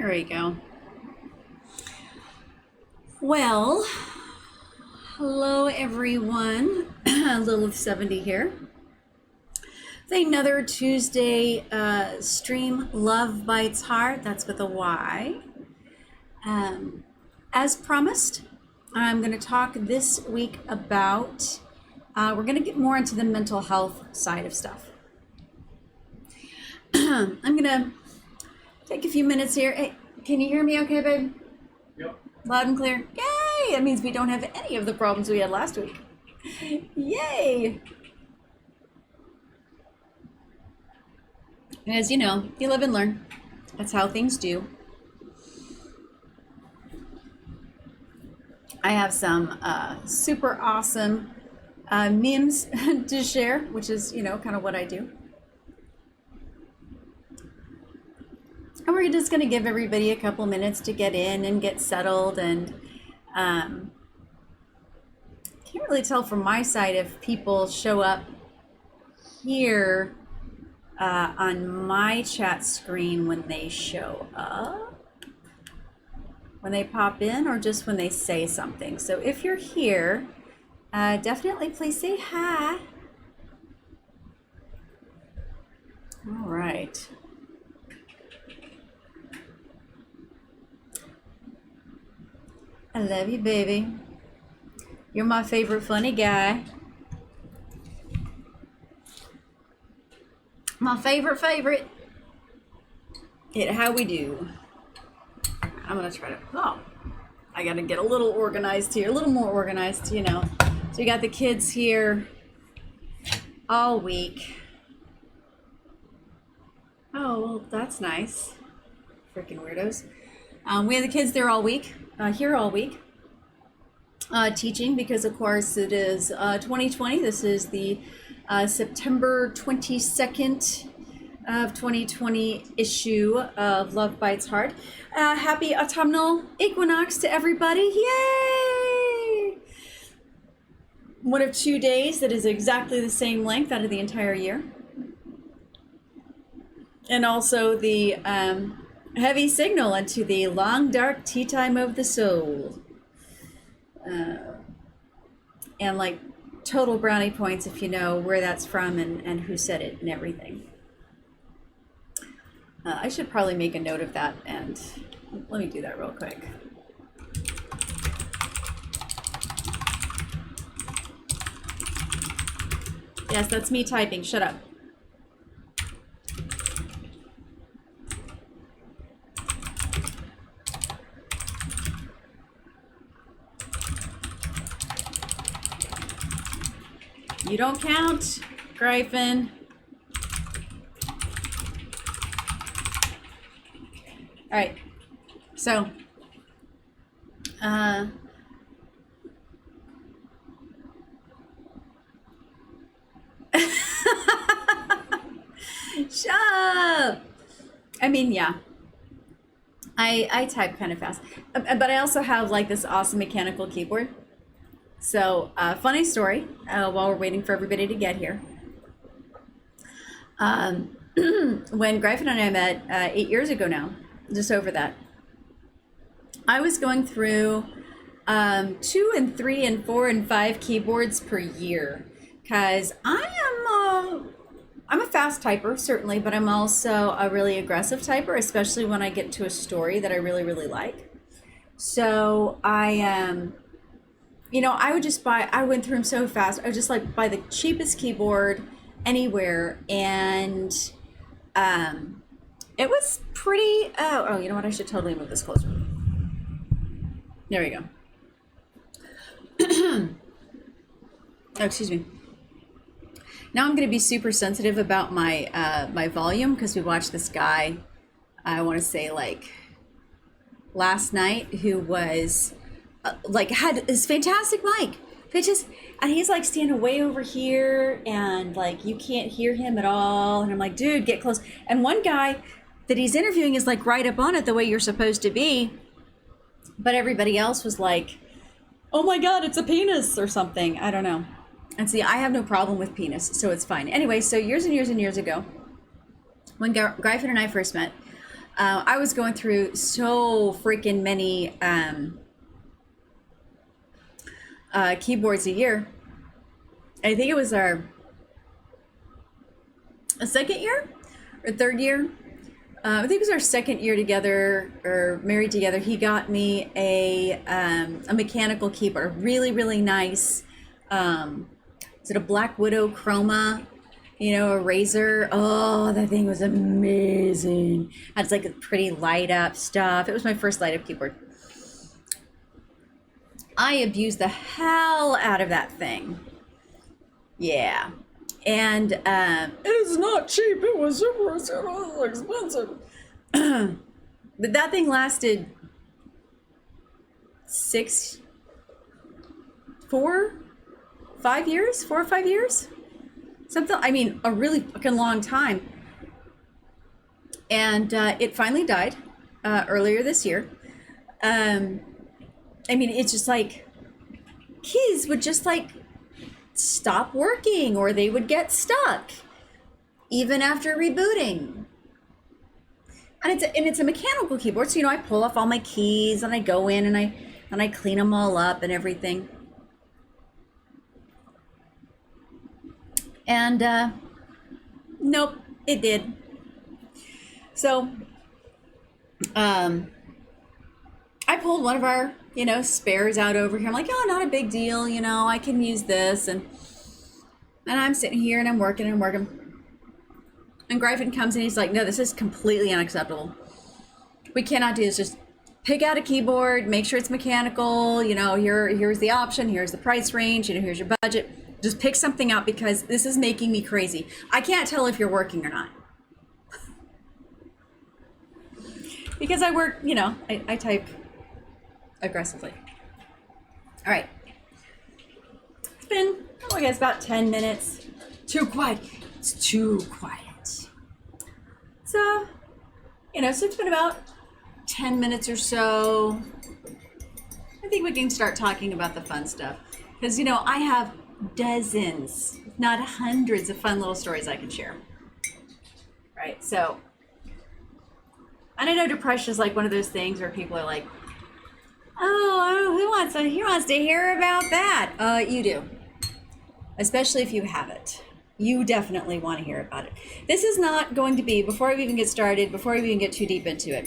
There we go. Well, hello everyone. Lilith 70 here. It's another Tuesday stream, Love Bites Heart. That's with a Y. As promised, I'm going to talk this week about, we're going to get more into the mental health side of stuff. I'm going to take a few minutes here. Hey, can you hear me okay, babe? Yep. Loud and clear. Yay! That means we don't have any of the problems we had last week. Yay! And as you know, you live and learn. That's how things do. I have some super awesome memes to share, which is, kind of what I do. And we're just going to give everybody a couple minutes to get in and get settled. And can't really tell from my side if people show up here on my chat screen when they show up, when they pop in, or just when they say something. So if you're here, definitely please say hi. All right. I love you, baby. You're my favorite funny guy. My favorite. How we do. I'm gonna try to, I gotta get a little organized here, a little more organized, So you got the kids here all week. Oh, well, that's nice. Freaking weirdos. We have the kids there all week, here all week, teaching, because of course it is 2020. This is the September 22nd of 2020 issue of Love Bites Heart. Happy autumnal equinox to everybody. Yay! One of 2 days that is exactly the same length out of the entire year. And also the heavy signal into the long dark tea time of the soul. And like total brownie points if you know where that's from and who said it and everything. I should probably make a note of that, and let me do that real quick. Yes, that's me typing. Shut up. You don't count, Gryphon. All right, so, shut up. I mean, yeah, I type kind of fast, but I also have like this awesome mechanical keyboard. So, funny story, while we're waiting for everybody to get here. When Gryphon and I met 8 years ago now, just over that, I was going through 2 and 3 and 4 and 5 keyboards per year, because I'm a fast typer, certainly, but I'm also a really aggressive typer, especially when I get to a story that I really, really like. So I would just I went through them so fast. I would just like buy the cheapest keyboard anywhere, and it was pretty, you know what, I should totally move this closer. There we go. Oh, excuse me. Now I'm going to be super sensitive about my my volume, because we watched this guy, I want to say like last night, who was had this fantastic mic. And he's like standing way over here, and like you can't hear him at all. And I'm like, dude, get close. And one guy that he's interviewing is like right up on it the way you're supposed to be. But everybody else was like, oh my God, it's a penis or something. I don't know. And see, I have no problem with penis, so it's fine. Anyway, so years and years and years ago, when Gryphon and I first met, I was going through so freaking many keyboards a year. I think it was our a second year or third year. I think it was our second year together or married together. He got me a mechanical keyboard, really nice. Is it a Black Widow Chroma? You know, a Razor. Oh, that thing was amazing. It's like a pretty light up stuff. It was my first light up keyboard. I abused the hell out of that thing. Yeah. And it's not cheap. It was super expensive. But that thing lasted 4 or 5 years. Something, I mean, a really fucking long time. And it finally died earlier this year. I mean, it's just like keys would just like stop working or they would get stuck even after rebooting. And it's a mechanical keyboard, so you know, I pull off all my keys and I go in and I clean them all up and everything. And nope, it did. So I pulled one of our, you know, spares out over here. I'm like, oh, not a big deal, you know, I can use this. And I'm sitting here and I'm working. And Gryphon comes in, he's like, no, this is completely unacceptable. We cannot do this. Just pick out a keyboard, make sure it's mechanical, you know, here's the option, here's the price range, you know, here's your budget. Just pick something out because this is making me crazy. I can't tell if you're working or not. Because I work, you know, I type aggressively. All right. It's been, I guess, about 10 minutes. Too quiet. It's too quiet. So, you know, so it's been about 10 minutes or so. I think we can start talking about the fun stuff. Because, you know, I have dozens, if not hundreds of fun little stories I can share. Right? So, and I know depression is like one of those things where people are like, oh, who wants to hear about that? You do. Especially if you have it. You definitely want to hear about it. This is not going to be, before we even get started, before we even get too deep into it,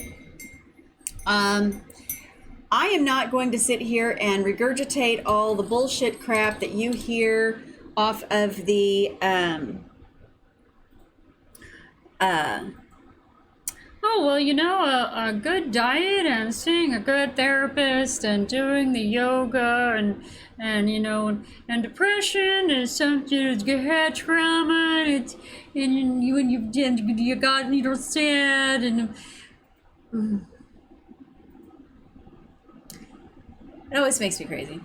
I am not going to sit here and regurgitate all the bullshit crap that you hear off of the oh, well, you know, a good diet and seeing a good therapist and doing the yoga and you know, and depression is something, you had trauma and you got, you know, sad and... It always makes me crazy.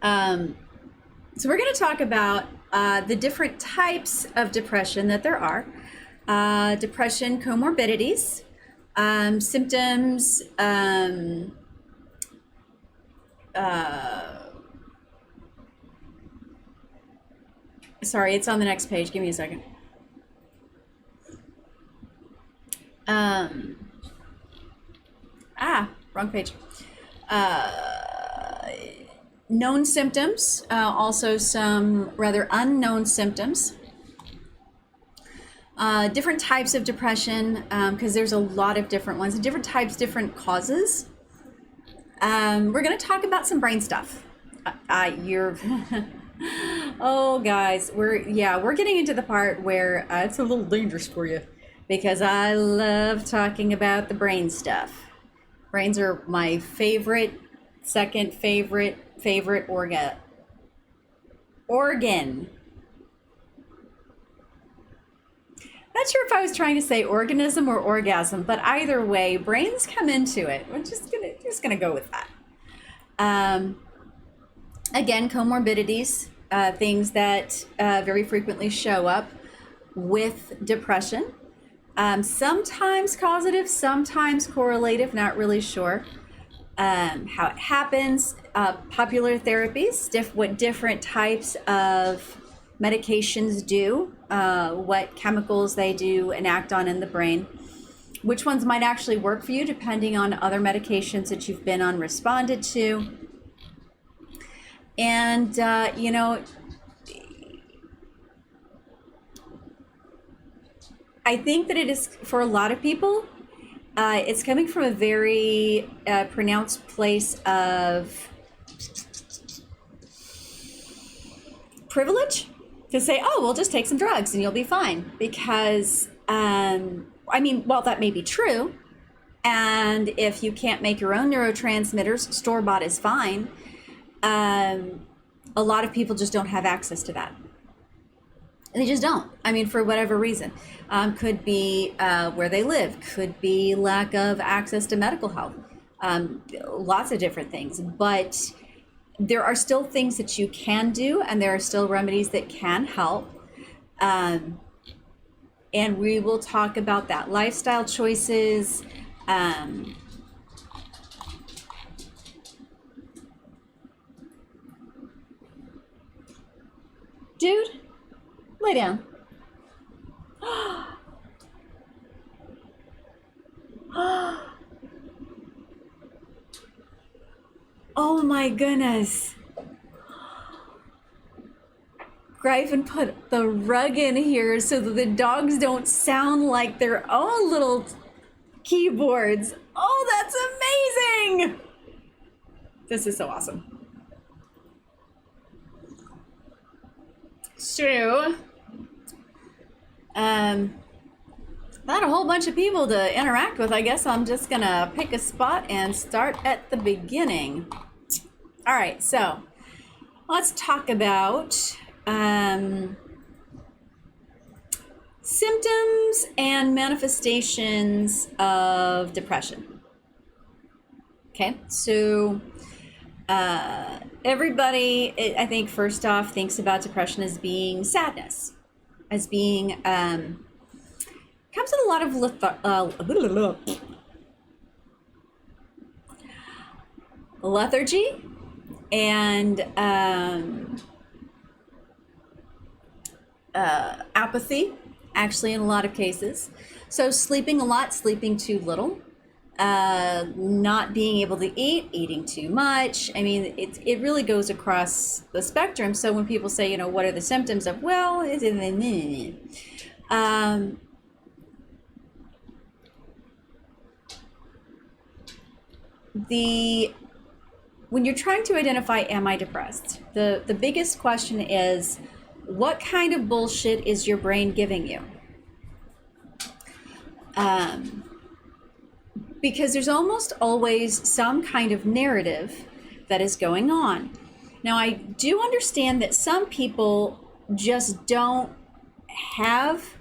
So we're going to talk about the different types of depression that there are. Depression comorbidities, symptoms, sorry, it's on the next page. Give me a second. Wrong page. Known symptoms, also some rather unknown symptoms. Different types of depression, because there's a lot of different ones, different types, different causes. We're going to talk about some brain stuff. Oh, guys, we're getting into the part where it's a little dangerous for you, because I love talking about the brain stuff. Brains are my second favorite organ. Not sure if I was trying to say organism or orgasm, but either way, brains come into it. We're just gonna go with that. Again, comorbidities, things that very frequently show up with depression. Sometimes causative, sometimes correlative, not really sure how it happens. Popular therapies, what different types of medications do, what chemicals they do enact on in the brain. which ones might actually work for you depending on other medications that you've been on responded to. And, you know, I think that it is, for a lot of people, it's coming from a very pronounced place of privilege to say, oh, well, just take some drugs and you'll be fine. Because, I mean, while that may be true, and if you can't make your own neurotransmitters, store-bought is fine, a lot of people just don't have access to that. And they just don't. I mean, for whatever reason. Could be where they live, could be lack of access to medical health, lots of different things. But there are still things that you can do, and there are still remedies that can help. And we will talk about that. Lifestyle choices. Dude, lay down. Oh my goodness. Gryphon put the rug in here so that the dogs don't sound like their own little keyboards. Oh, that's amazing. This is so awesome. So, not a whole bunch of people to interact with. I guess I'm just gonna pick a spot and start at the beginning. All right, so let's talk about symptoms and manifestations of depression. Okay, so everybody, I think, first off, thinks about depression as being sadness, as being comes with a lot of lethargy and apathy, actually, in a lot of cases. So sleeping a lot, sleeping too little, not being able to eat, eating too much. I mean, it really goes across the spectrum. So when people say, you know, what are the symptoms of, well, when you're trying to identify, am I depressed? The biggest question is, what kind of bullshit is your brain giving you? Because there's almost always some kind of narrative that is going on. Now, I do understand that some people just don't have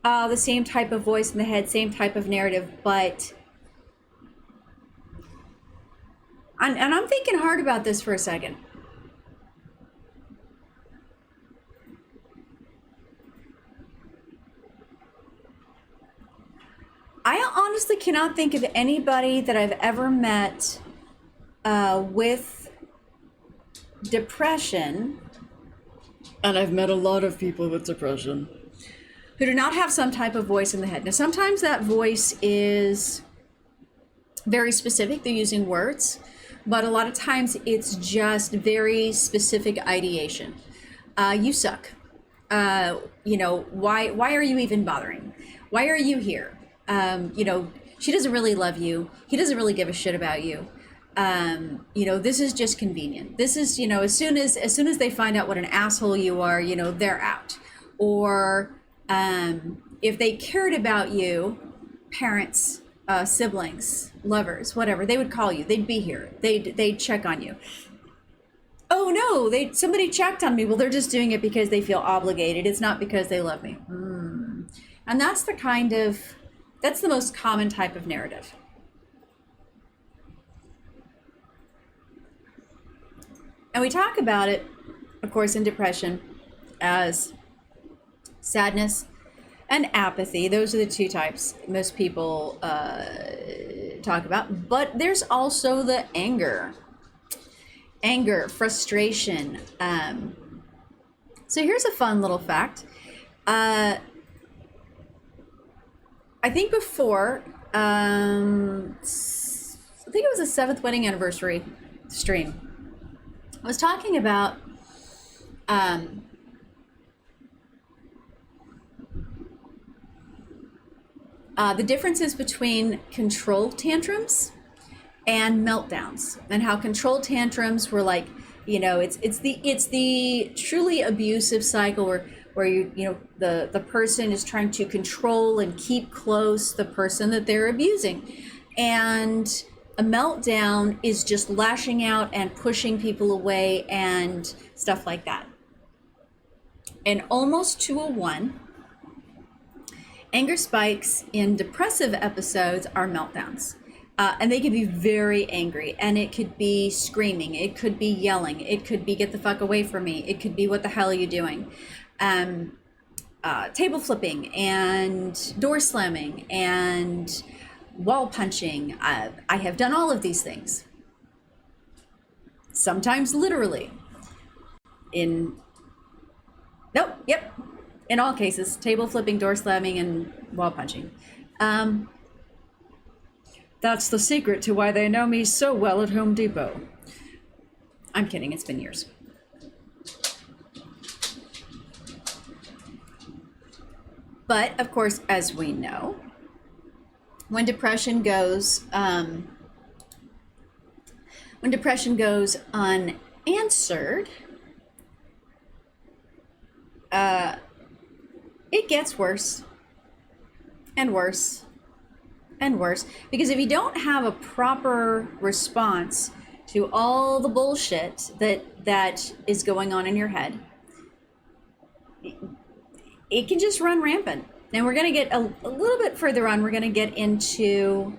the same type of voice in the head, same type of narrative, but and I'm thinking hard about this for a second. I honestly cannot think of anybody that I've ever met with depression, and I've met a lot of people with depression, who do not have some type of voice in the head. Now, sometimes that voice is very specific. They're using words, but a lot of times it's just very specific ideation. You suck. You know, why are you even bothering? Why are you here? You know, she doesn't really love you. He doesn't really give a shit about you. You know, this is just convenient. This is, you know, as soon as they find out what an asshole you are, you know, they're out. Or if they cared about you, parents, siblings, lovers, whatever, they would call you. They'd be here. They'd check on you. Oh no, somebody checked on me. Well, they're just doing it because they feel obligated. It's not because they love me. And that's the most common type of narrative. And we talk about it, of course, in depression as sadness and apathy. Those are the two types most people talk about. But there's also the anger, frustration. So here's a fun little fact. I think before I think it was the 7th wedding anniversary stream. I was talking about um, the differences between control tantrums and meltdowns, and how control tantrums were like, it's the truly abusive cycle where the person is trying to control and keep close the person that they're abusing, and a meltdown is just lashing out and pushing people away and stuff like that. And almost to a one, anger spikes in depressive episodes are meltdowns. And they could be very angry, and it could be screaming, it could be yelling, it could be get the fuck away from me, it could be what the hell are you doing, table flipping and door slamming and wall punching. I have done all of these things, sometimes literally. In all cases, table flipping, door slamming, and wall punching. That's the secret to why they know me so well at Home Depot. I'm kidding, it's been years. But of course, as we know, when depression goes unanswered, it gets worse and worse and worse, because if you don't have a proper response to all the bullshit that is going on in your head, it can just run rampant. And we're going to get a little bit further on, we're going to get into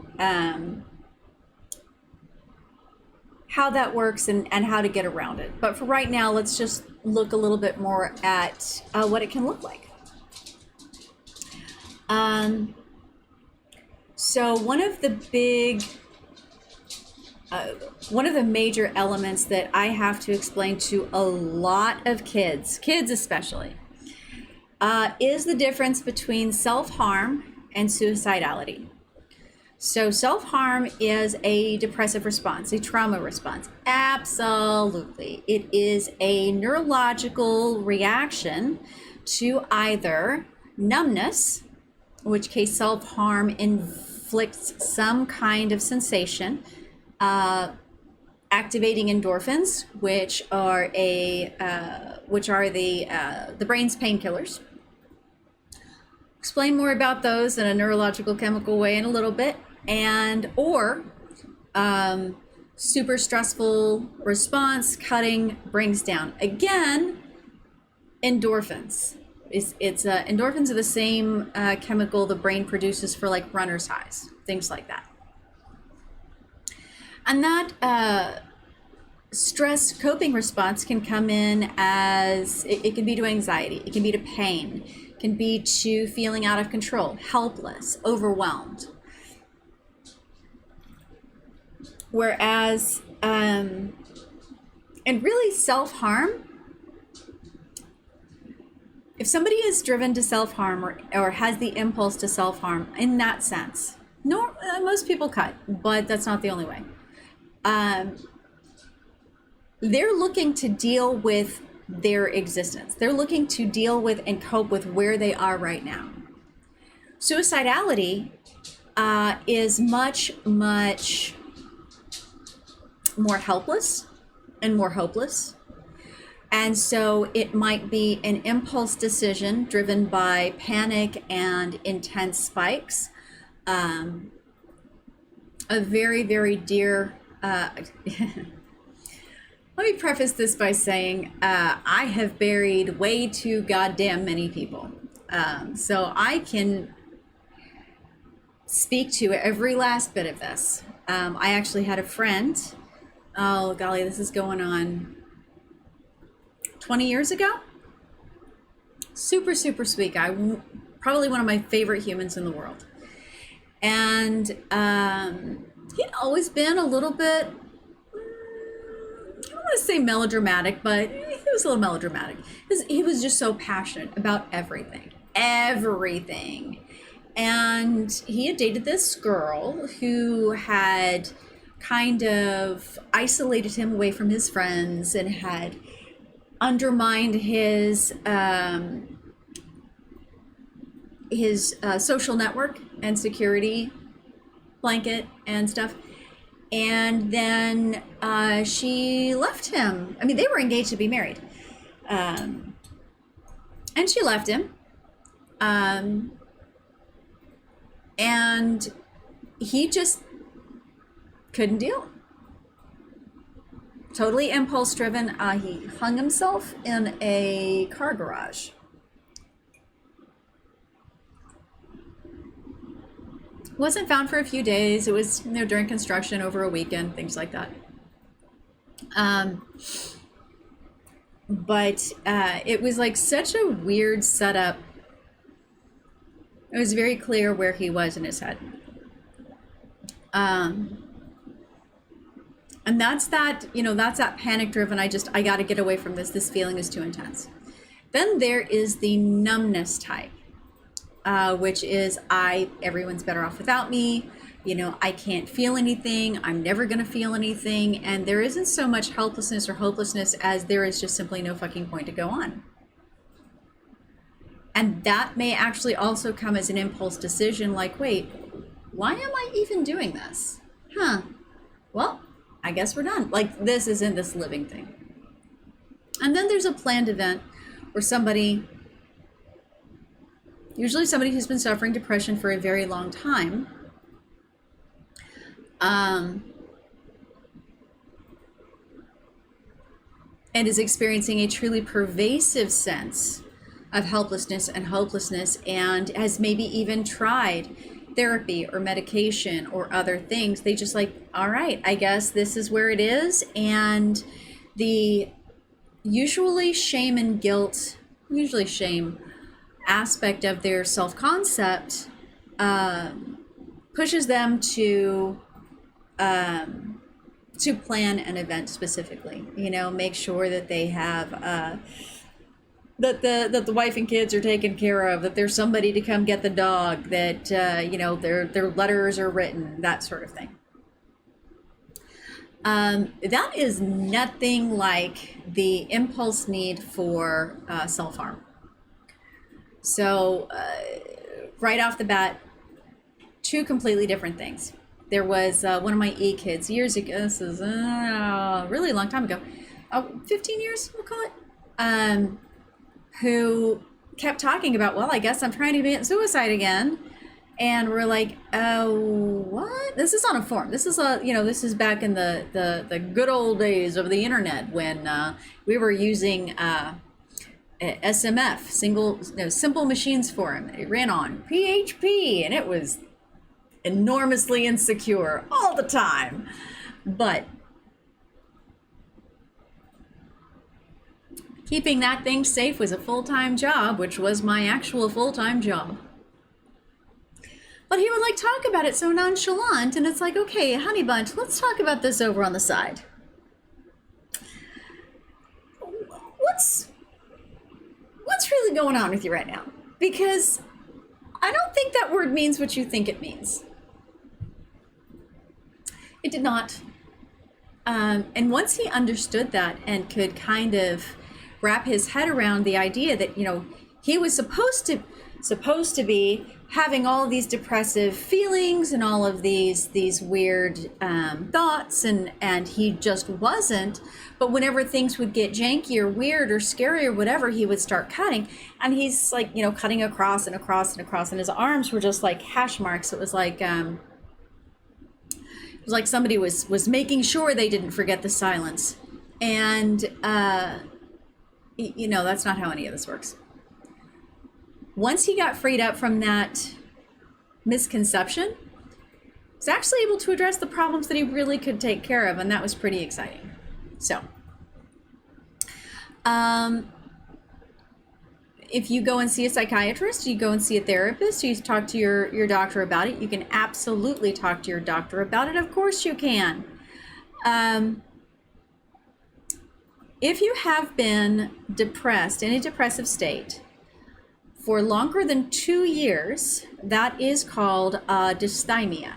how that works and how to get around it. But for right now, let's just look a little bit more at what it can look like. So one of the major elements that I have to explain to a lot of kids especially, is the difference between self-harm and suicidality. So self-harm is a depressive response, a trauma response. Absolutely. It is a neurological reaction to either numbness, in which case self-harm inflicts some kind of sensation, activating endorphins, which are the brain's painkillers. Explain more about those in a neurological chemical way in a little bit. Or super stressful response, cutting, brings down. Again, endorphins. Endorphins are the same chemical the brain produces for like runner's highs, things like that. And that stress coping response can come in as, it can be to anxiety, it can be to pain, it can be to feeling out of control, helpless, overwhelmed. Whereas, and really self-harm, if somebody is driven to self-harm or has the impulse to self-harm in that sense, most people cut, but that's not the only way. They're looking to deal with their existence. They're looking to deal with and cope with where they are right now. Suicidality is much, much more helpless and more hopeless. And so it might be an impulse decision driven by panic and intense spikes. A very, very dear, let me preface this by saying I have buried way too goddamn many people. So I can speak to every last bit of this. I actually had a friend, oh golly, this is going on 20 years ago. Super, super sweet guy. Probably one of my favorite humans in the world. And he'd always been a little bit, I don't want to say melodramatic, but he was a little melodramatic. He was just so passionate about everything. And he had dated this girl who had kind of isolated him away from his friends and had undermined his social network and security blanket and stuff. And then she left him. I mean, they were engaged to be married. And she left him. And he just couldn't deal. Totally impulse driven. He hung himself in a car garage. Wasn't found for a few days. It was, during construction over a weekend, things like that. But it was like such a weird setup. It was very clear where he was in his head. And that's that, that's that panic driven. I got to get away from this. This feeling is too intense. Then there is the numbness type, which is everyone's better off without me. I can't feel anything. I'm never going to feel anything. And there isn't so much helplessness or hopelessness as there is just simply no fucking point to go on. And that may actually also come as an impulse decision, like, wait, why am I even doing this? Well, I guess we're done. Like, this isn't this living thing. And then there's a planned event where usually somebody who's been suffering depression for a very long time, and is experiencing a truly pervasive sense of helplessness and hopelessness, and has maybe even tried therapy or medication or other things. They just like, all right, I guess this is where it is. And the usually shame and guilt, usually shame aspect of their self-concept pushes them to plan an event specifically, make sure that they have that the wife and kids are taken care of, that there's somebody to come get the dog, that their letters are written, that sort of thing. That is nothing like the impulse need for self-harm. So right off the bat, two completely different things. There was one of my kids years ago, this is a really long time ago, 15 years we'll call it, who kept talking about, well, I guess I'm trying to commit suicide again. And we're like, oh, what? This is on a forum. This is this is back in the good old days of the internet when we were using SMF, Simple Machines Forum. It ran on PHP, and it was enormously insecure all the time. But keeping that thing safe was a full-time job, which was my actual full-time job. But he would talk about it so nonchalant, and it's like, okay, honey bunch, let's talk about this over on the side. What's really going on with you right now? Because I don't think that word means what you think it means. It did not. And once he understood that and could kind of wrap his head around the idea that, he was supposed to be having all of these depressive feelings and all of these weird thoughts, and he just wasn't. But whenever things would get janky or weird or scary or whatever, he would start cutting, and he's cutting across and across and across, and his arms were just like hash marks. It was like somebody was making sure they didn't forget the silence. And that's not how any of this works. Once he got freed up from that misconception, he was actually able to address the problems that he really could take care of, and that was pretty exciting. So, if you go and see a psychiatrist, you go and see a therapist, you talk to your doctor about it, you can absolutely talk to your doctor about it. Of course you can. If you have been depressed, in a depressive state, for longer than 2 years, that is called dysthymia.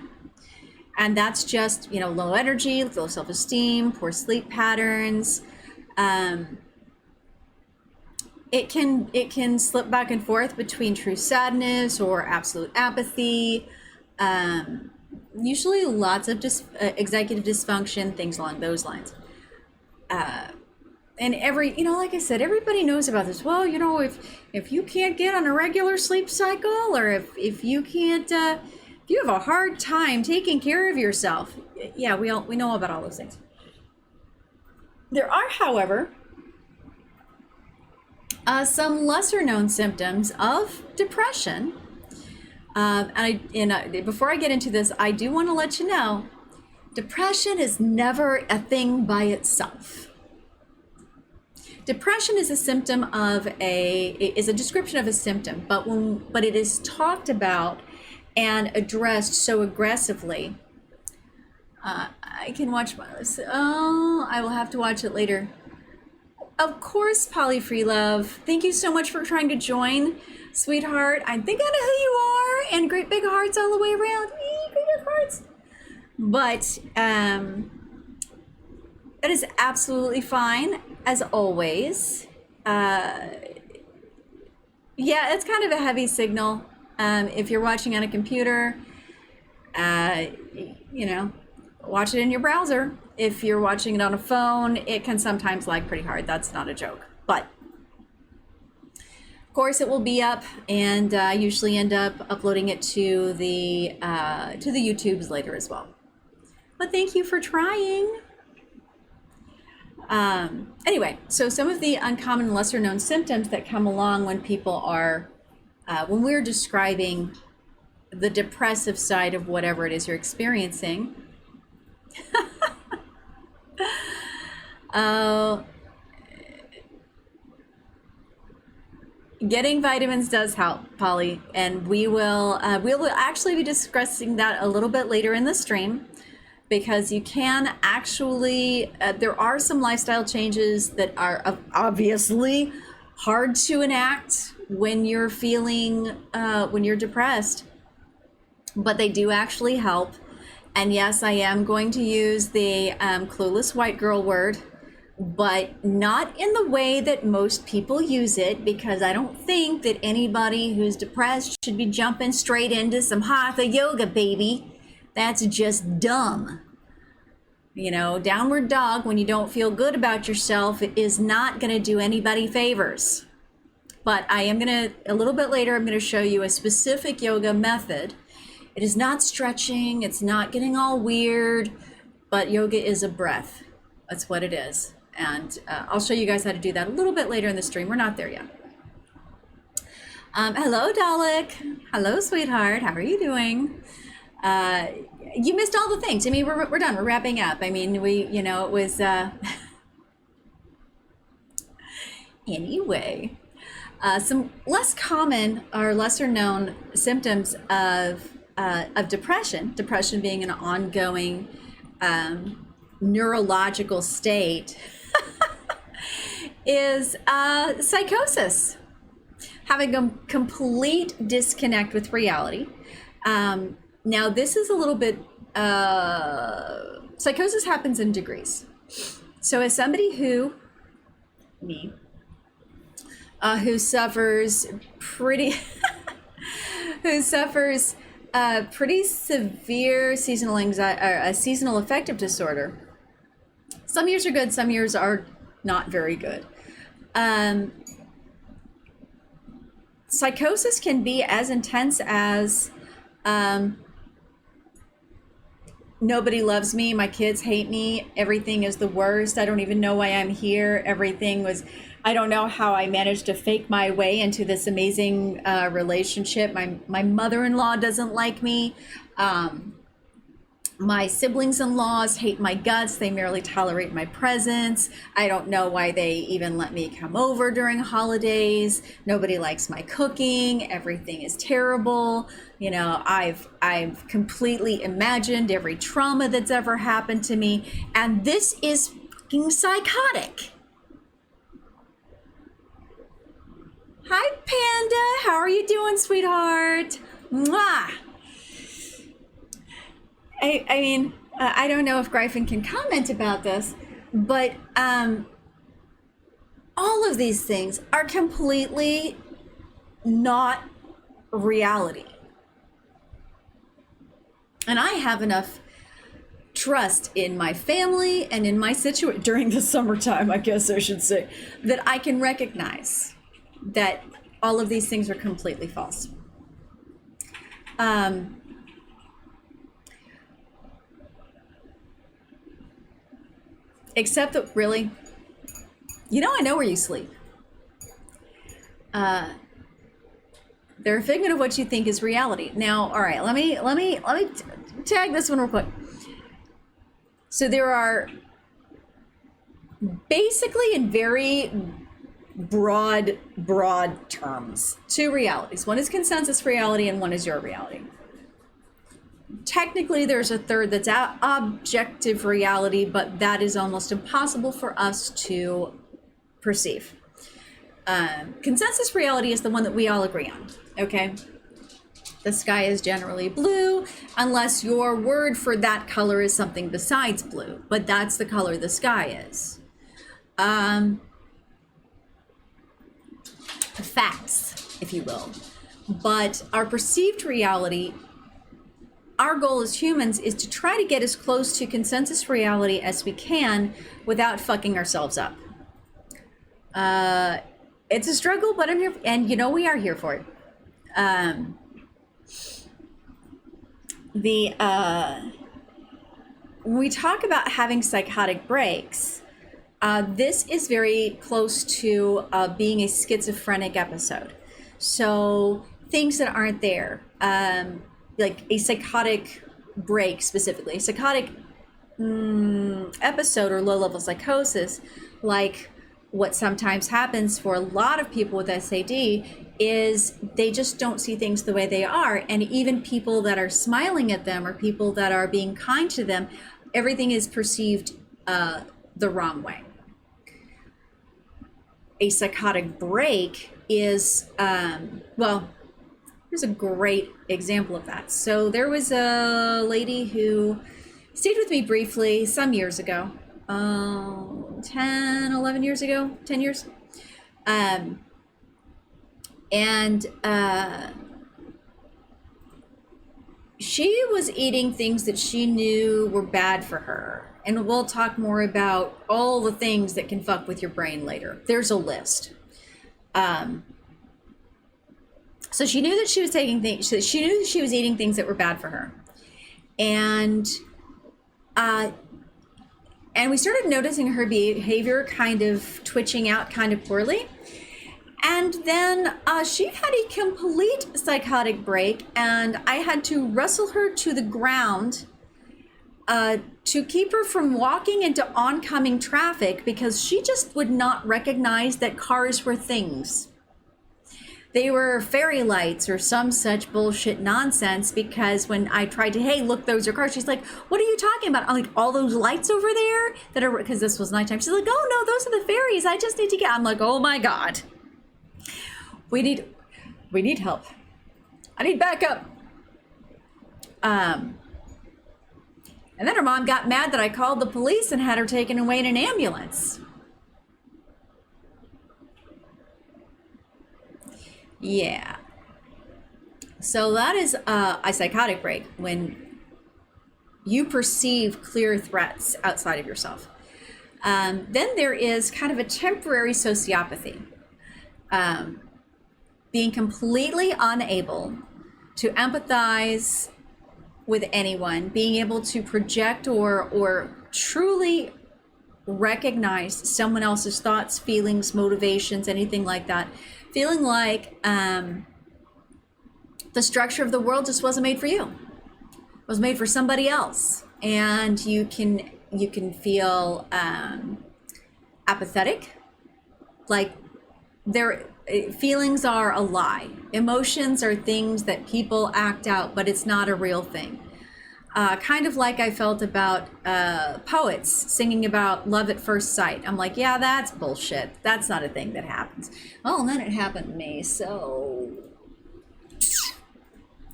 And that's just, low energy, low self-esteem, poor sleep patterns. It can slip back and forth between true sadness or absolute apathy. Usually lots of executive dysfunction, things along those lines. And like I said, everybody knows about this. Well, if you can't get on a regular sleep cycle, or if you can't, if you have a hard time taking care of yourself, yeah, we know about all those things. There are, however, some lesser known symptoms of depression. Before I get into this, I do want to let you know, depression is never a thing by itself. Depression is a symptom is a description of a symptom, but it is talked about and addressed so aggressively. I can watch I will have to watch it later. Of course, Polly Free Love. Thank you so much for trying to join, sweetheart. I think I know who you are, and great big hearts all the way around. Great big hearts. But that is absolutely fine, as always. Yeah, it's kind of a heavy signal. If you're watching on a computer, watch it in your browser. If you're watching it on a phone, it can sometimes lag pretty hard. That's not a joke. But of course, it will be up, and I usually end up uploading it to the YouTubes later as well. But thank you for trying. Anyway, so some of the uncommon, lesser known symptoms that come along when people are, when we're describing the depressive side of whatever it is you're experiencing. Getting vitamins does help, Polly, and we will actually be discussing that a little bit later in the stream, because you can actually, there are some lifestyle changes that are obviously hard to enact when you're feeling, when you're depressed, but they do actually help. And yes, I am going to use the clueless white girl word, but not in the way that most people use it, because I don't think that anybody who's depressed should be jumping straight into some hatha yoga, baby. That's just dumb. Downward dog, when you don't feel good about yourself, it is not going to do anybody favors. But I am going to, a little bit later, I'm going to show you a specific yoga method. It is not stretching, it's not getting all weird, but yoga is a breath. That's what it is. And I'll show you guys how to do that a little bit later in the stream. We're not there yet. Hello, Dalek. Hello, sweetheart. How are you doing? You missed all the things. I mean, we're done. We're wrapping up. I mean, it was... Anyway, some less common or lesser known symptoms of depression being an ongoing neurological state, is psychosis, having a complete disconnect with reality. Now, this is a little bit, psychosis happens in degrees. So as somebody who suffers pretty pretty severe seasonal anxiety, a seasonal affective disorder. Some years are good, some years are not very good. Psychosis can be as intense as nobody loves me, my kids hate me, everything is the worst, I don't even know why I'm here, I don't know how I managed to fake my way into this amazing relationship. My mother-in-law doesn't like me. My siblings-in-laws hate my guts. They merely tolerate my presence. I don't know why they even let me come over during holidays. Nobody likes my cooking. Everything is terrible. I've completely imagined every trauma that's ever happened to me. And this is fucking psychotic. Hi, Panda. How are you doing, sweetheart? Mwah! I mean, I don't know if Gryphon can comment about this, but all of these things are completely not reality. And I have enough trust in my family and in my situation during the summertime, I guess I should say, that I can recognize that all of these things are completely false. Except that, really, you know, I know where you sleep. They're a figment of what you think is reality. Now, all right, let me tag this one real quick. So there are basically, in very broad terms, two realities. One is consensus reality and one is your reality. Technically, there's a third that's objective reality, but that is almost impossible for us to perceive. Consensus reality is the one that we all agree on, okay? The sky is generally blue, unless your word for that color is something besides blue, but that's the color the sky is. Facts, if you will. But our perceived reality, our goal as humans is to try to get as close to consensus reality as we can without fucking ourselves up. It's a struggle, but I'm here, and you know we are here for it. When we talk about having psychotic breaks, this is very close to being a schizophrenic episode. So things that aren't there, like a psychotic break specifically, a psychotic episode or low-level psychosis, like what sometimes happens for a lot of people with SAD is they just don't see things the way they are. And even people that are smiling at them or people that are being kind to them, everything is perceived the wrong way. A psychotic break is, well, here's a great example of that. So there was a lady who stayed with me briefly some years ago, 10, 11 years ago, 10 years. She was eating things that she knew were bad for her. And we'll talk more about all the things that can fuck with your brain later. There's a list. So she knew that she was taking things, she knew that she was eating things that were bad for her. And we started noticing her behavior kind of twitching out kind of poorly. And then she had a complete psychotic break, and I had to wrestle her to the ground to keep her from walking into oncoming traffic because she just would not recognize that cars were things. They were fairy lights or some such bullshit nonsense, because when I tried to, hey, look, those are cars, she's like, what are you talking about? I'm like, all those lights over there that are, because this was nighttime. She's like, oh no, those are the fairies. I just need to get, I'm like, oh my God. We need help. I need backup. And then her mom got mad that I called the police and had her taken away in an ambulance. Yeah. So that is a psychotic break, when you perceive clear threats outside of yourself. Then there is kind of a temporary sociopathy. Being completely unable to empathize with anyone, being able to project or truly recognize someone else's thoughts, feelings, motivations, anything like that. Feeling like the structure of the world just wasn't made for you. It was made for somebody else. And you can feel apathetic, like feelings are a lie. Emotions are things that people act out, but it's not a real thing. Kind of like I felt about poets singing about love at first sight. I'm like, yeah, that's bullshit. That's not a thing that happens. Oh, and then it happened to me, so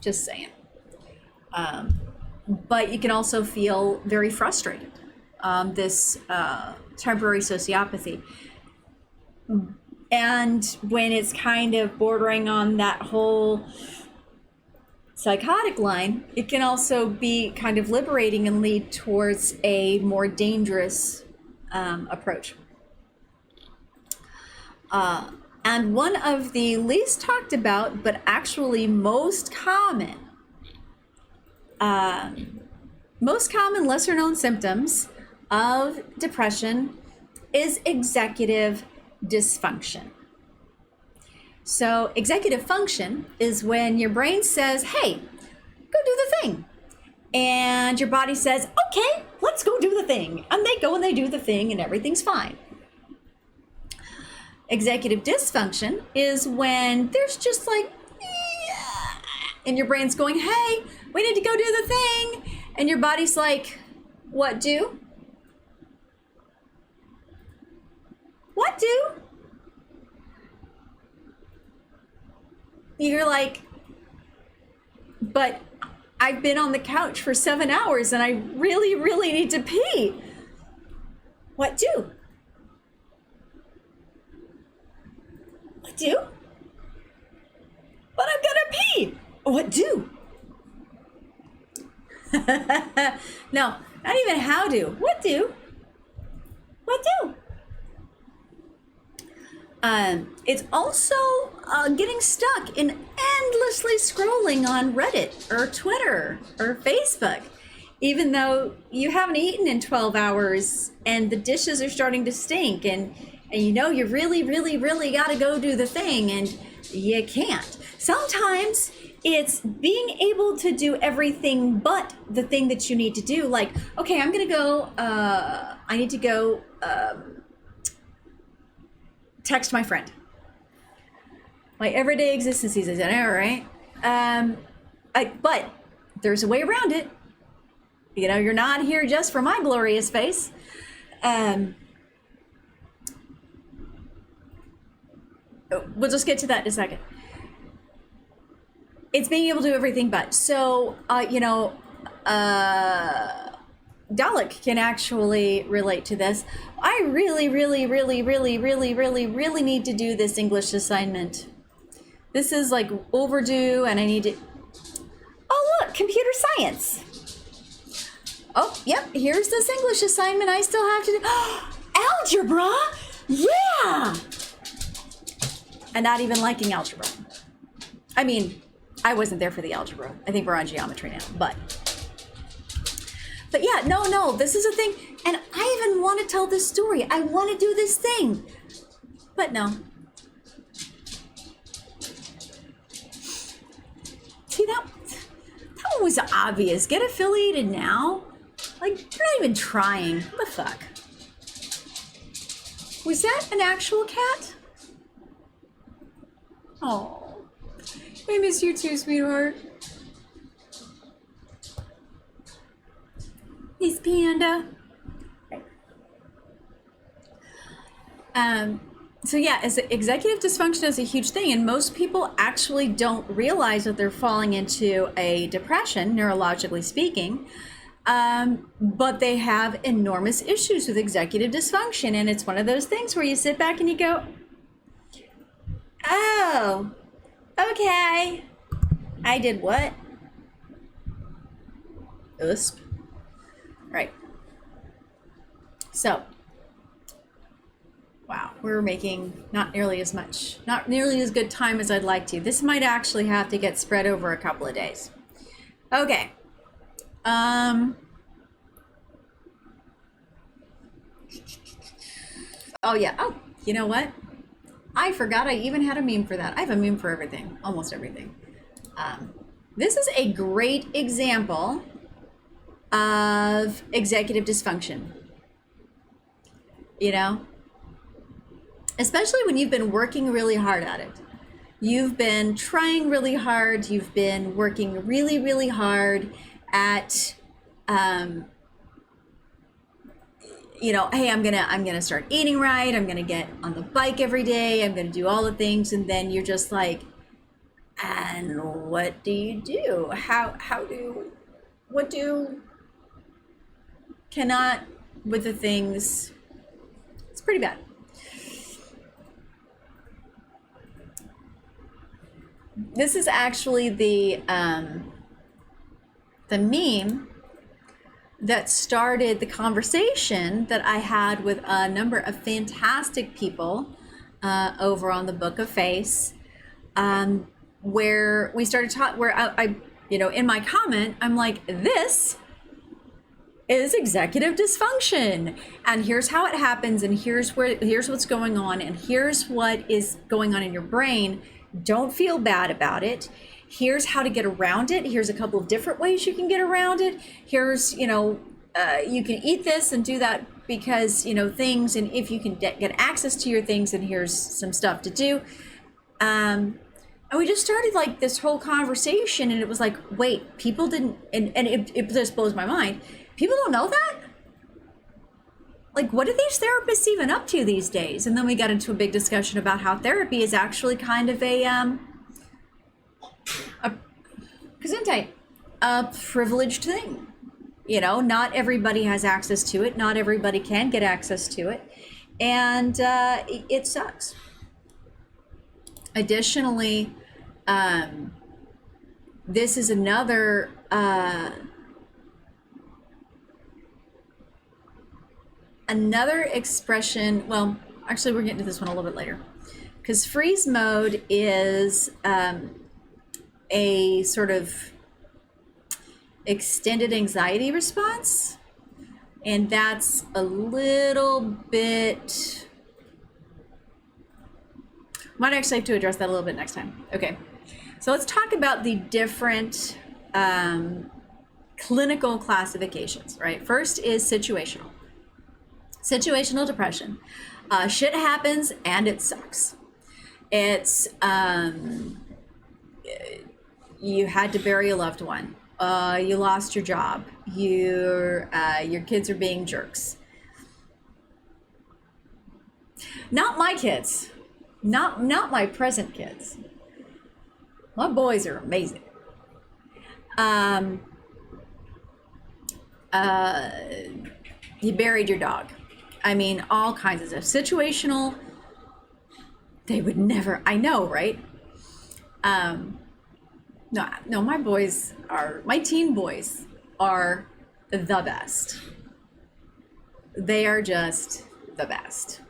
Just saying. But you can also feel very frustrated. This temporary sociopathy. And when it's kind of bordering on that whole psychotic line, it can also be kind of liberating and lead towards a more dangerous approach. And one of the least talked about, but actually most common, lesser known symptoms of depression is executive dysfunction. So executive function is when your brain says, hey, go do the thing. And your body says, okay, let's go do the thing. And they go and they do the thing and everything's fine. Executive dysfunction is when there's just like, and your brain's going, hey, we need to go do the thing. And your body's like, what do? What do? You're like, but I've been on the couch for 7 hours and I really, really need to pee. What do? What do? But I'm gonna pee. What do? No, not even how do. What do? What do? It's also getting stuck in endlessly scrolling on Reddit or Twitter or Facebook, even though you haven't eaten in 12 hours and the dishes are starting to stink and you know you really, really, really got to go do the thing and you can't. Sometimes it's being able to do everything but the thing that you need to do. Like, okay, I'm going to go, I need to go text my friend. My everyday existence is an error, right? But there's a way around it. You know, you're not here just for my glorious face. We'll just get to that in a second. It's being able to do everything but. So, Dalek can actually relate to this. I really, really, really, really, really, really, really need to do this English assignment. This is like overdue and I need to... Oh, look, computer science. Oh, yep, here's this English assignment I still have to do. Algebra? Yeah! And not even liking algebra. I mean, I wasn't there for the algebra. I think we're on geometry now, but yeah, no, this is a thing. And I even want to tell this story. I want to do this thing, but no. See, that one was obvious. Get affiliated now? Like, you're not even trying. What the fuck? Was that an actual cat? Oh, we miss you too, sweetheart. Miss Panda. So yeah, as executive dysfunction is a huge thing, and most people actually don't realize that they're falling into a depression, neurologically speaking. But they have enormous issues with executive dysfunction, and it's one of those things where you sit back and you go, oh, okay. I did what? USP. Right. So, wow, we're making not nearly as good time as I'd like to. This might actually have to get spread over a couple of days. Okay. Oh yeah. Oh, you know what? I forgot I even had a meme for that. I have a meme for everything, almost everything. This is a great example of executive dysfunction. You know, especially when you've been working really hard at it. You've been trying really hard. You've been working really, really hard at, hey, I'm gonna start eating right. I'm gonna get on the bike every day. I'm gonna do all the things, and then you're just like, And what do you do? What do, cannot with the things, it's pretty bad. This is actually the meme that started the conversation that I had with a number of fantastic people over on the Book of Face, where we started talking, where I, in my comment, I'm like, this is executive dysfunction, and here's how it happens, and here's what's going on, and here's what is going on in your brain. Don't feel bad about it. Here's how to get around it. Here's a couple of different ways you can get around it. Here's, you can eat this and do that because, things, and if you can get access to your things, and here's some stuff to do. And we just started like this whole conversation, and it was like, wait, people didn't, and it just blows my mind. People don't know that? Like, what are these therapists even up to these days? And then we got into a big discussion about how therapy is actually kind of a privileged thing. Not everybody has access to it. Not everybody can get access to it. And it sucks. Additionally, this is another expression. Well, actually, we're getting to this one a little bit later, because freeze mode is a sort of extended anxiety response, and that's a little bit, might actually have to address that a little bit next time. Okay, so let's talk about the different clinical classifications, right? First is situational depression. Shit happens and it sucks. It's you had to bury a loved one. You lost your job. Your kids are being jerks. Not my kids. Not my present kids. My boys are amazing. You buried your dog. I mean, all kinds of stuff. Situational, they would never, I know, right? No, my teen boys are the best. They are just the best.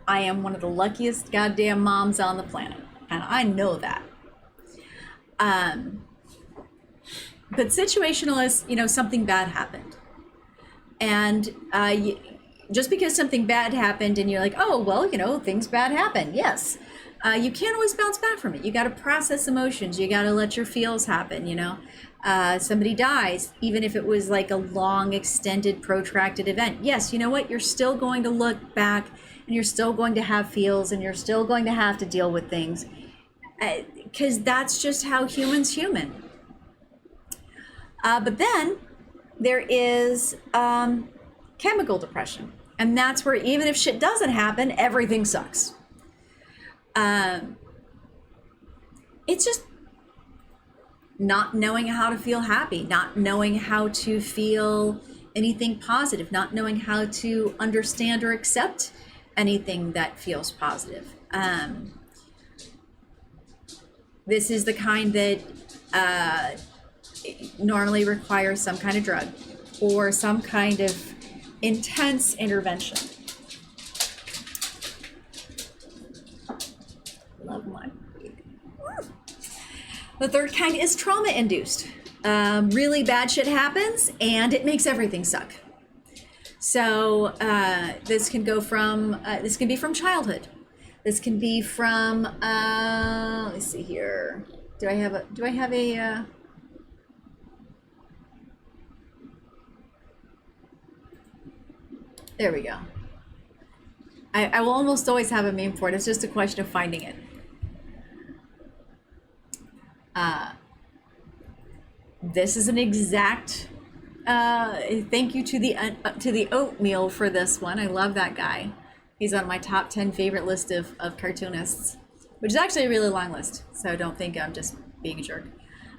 I am one of the luckiest goddamn moms on the planet, and I know that. But situational is, something bad happened. And just because something bad happened and you're like, oh, well, things bad happen. Yes. You can't always bounce back from it. You got to process emotions. You got to let your feels happen, somebody dies, even if it was like a long, extended, protracted event. Yes, you know what? You're still going to look back, and you're still going to have feels, and you're still going to have to deal with things, because that's just how humans human. But then there is chemical depression, and that's where even if shit doesn't happen, everything sucks. It's just not knowing how to feel happy, not knowing how to feel anything positive, not knowing how to understand or accept anything that feels positive. This is the kind that normally requires some kind of drug or some kind of intense intervention. Love my baby. The third kind is trauma-induced. Really bad shit happens and it makes everything suck. So this can be from childhood. This can be from let's see here. Do I have a there we go. I will almost always have a meme for it. It's just a question of finding it. This is an exact thank you to the oatmeal for this one. I love that guy. He's on my top 10 favorite list of cartoonists. which is actually a really long list. So don't think I'm just being a jerk.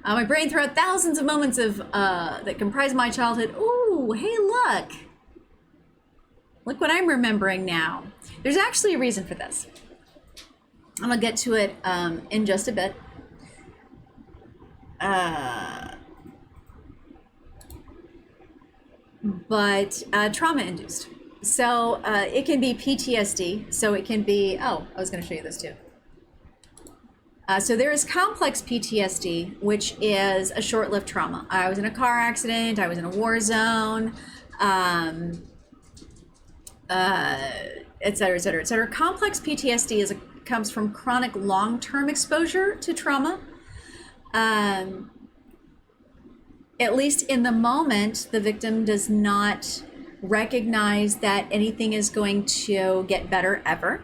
My brain threw out thousands of moments of that comprise my childhood. Ooh, hey, look. Look what I'm remembering now. There's actually a reason for this. I'm gonna get to it in just a bit. But trauma induced. So it can be PTSD. So it can be, oh, I was gonna show you this too. So there is complex PTSD, which is a short-lived trauma. I was in a car accident, I was in a war zone, et cetera, et cetera, et cetera. Complex PTSD comes from chronic long-term exposure to trauma. At least in the moment, the victim does not recognize that anything is going to get better ever.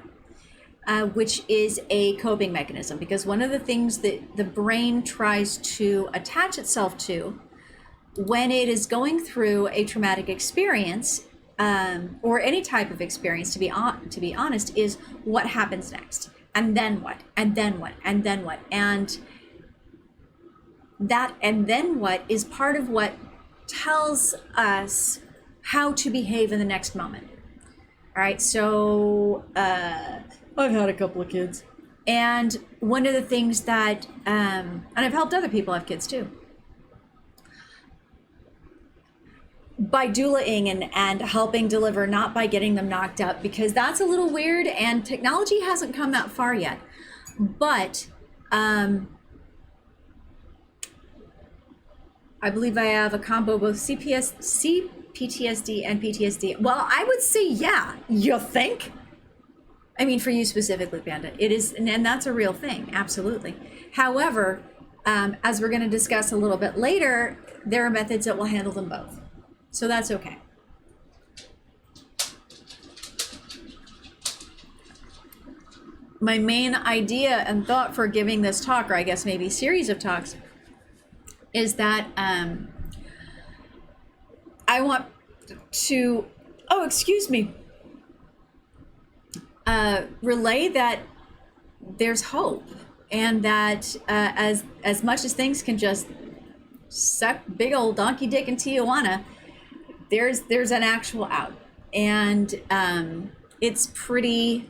Which is a coping mechanism, because one of the things that the brain tries to attach itself to when it is going through a traumatic experience, or any type of experience, to be honest, is what happens next, and then what, and then what, and then what, and that and then what is part of what tells us how to behave in the next moment. All right, so I've had a couple of kids. And one of the things that, and I've helped other people have kids too. By doulaing and helping deliver, not by getting them knocked up, because that's a little weird and technology hasn't come that far yet. But I believe I have a combo, both PTSD and PTSD. Well, I would say, yeah, you think? I mean, for you specifically, Panda, it is, and that's a real thing, absolutely. However, as we're going to discuss a little bit later, there are methods that will handle them both. So that's okay. My main idea and thought for giving this talk, or I guess maybe series of talks, is that I want to, oh, excuse me, relay that there's hope, and that as much as things can just suck big old donkey dick in Tijuana, there's an actual out, and it's pretty,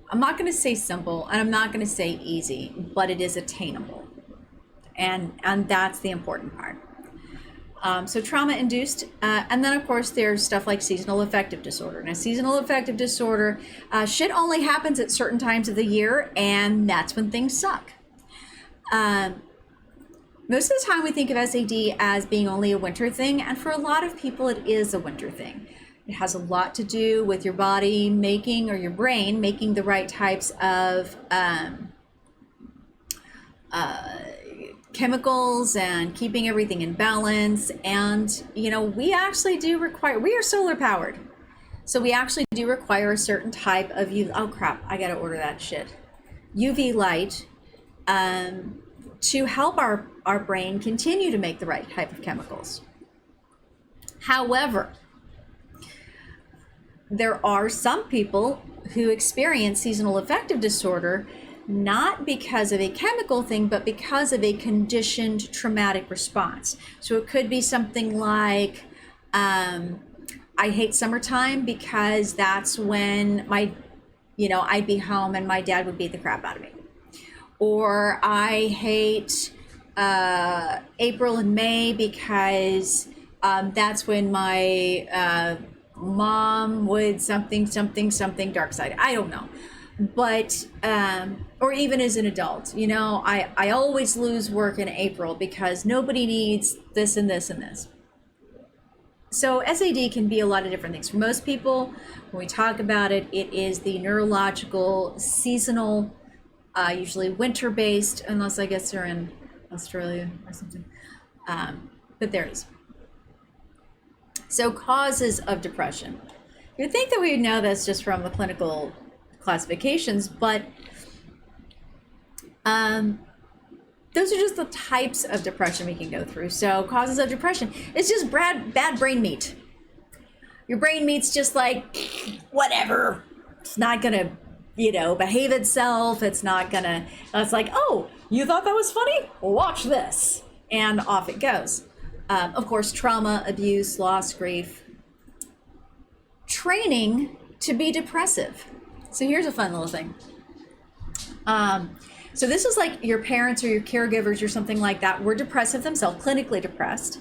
I'm not going to say simple, and I'm not going to say easy, but it is attainable, and that's the important part. So trauma-induced, and then of course there's stuff like seasonal affective disorder. Now, seasonal affective disorder, shit only happens at certain times of the year, and that's when things suck. Most of the time we think of SAD as being only a winter thing, and for a lot of people it is a winter thing. It has a lot to do with your body making, or your brain making, the right types of chemicals and keeping everything in balance. And you know, we actually do require, we are solar powered, so we actually do require a certain type of oh crap, I gotta order that shit, UV light, to help our brain continue to make the right type of chemicals. However, there are some people who experience seasonal affective disorder not because of a chemical thing, but because of a conditioned traumatic response. So it could be something like, I hate summertime because that's when I'd be home and my dad would beat the crap out of me. Or I hate April and May because that's when my mom would something dark side. I don't know. But or even as an adult, I always lose work in April because nobody needs this and this and this. So SAD can be a lot of different things. For most people, when we talk about it, it is the neurological, seasonal, usually winter-based, unless I guess they're in Australia or something. But there it is. So causes of depression. You'd think that we would know this just from the clinical classifications, but those are just the types of depression we can go through. So causes of depression, it's just bad brain meat. Your brain meat's just like, whatever. It's not gonna behave itself. It's not gonna, it's like, oh, you thought that was funny? Watch this. And off it goes. Of course, trauma, abuse, loss, grief. Training to be depressive. So here's a fun little thing. So this is like your parents or your caregivers or something like that were depressive themselves, clinically depressed.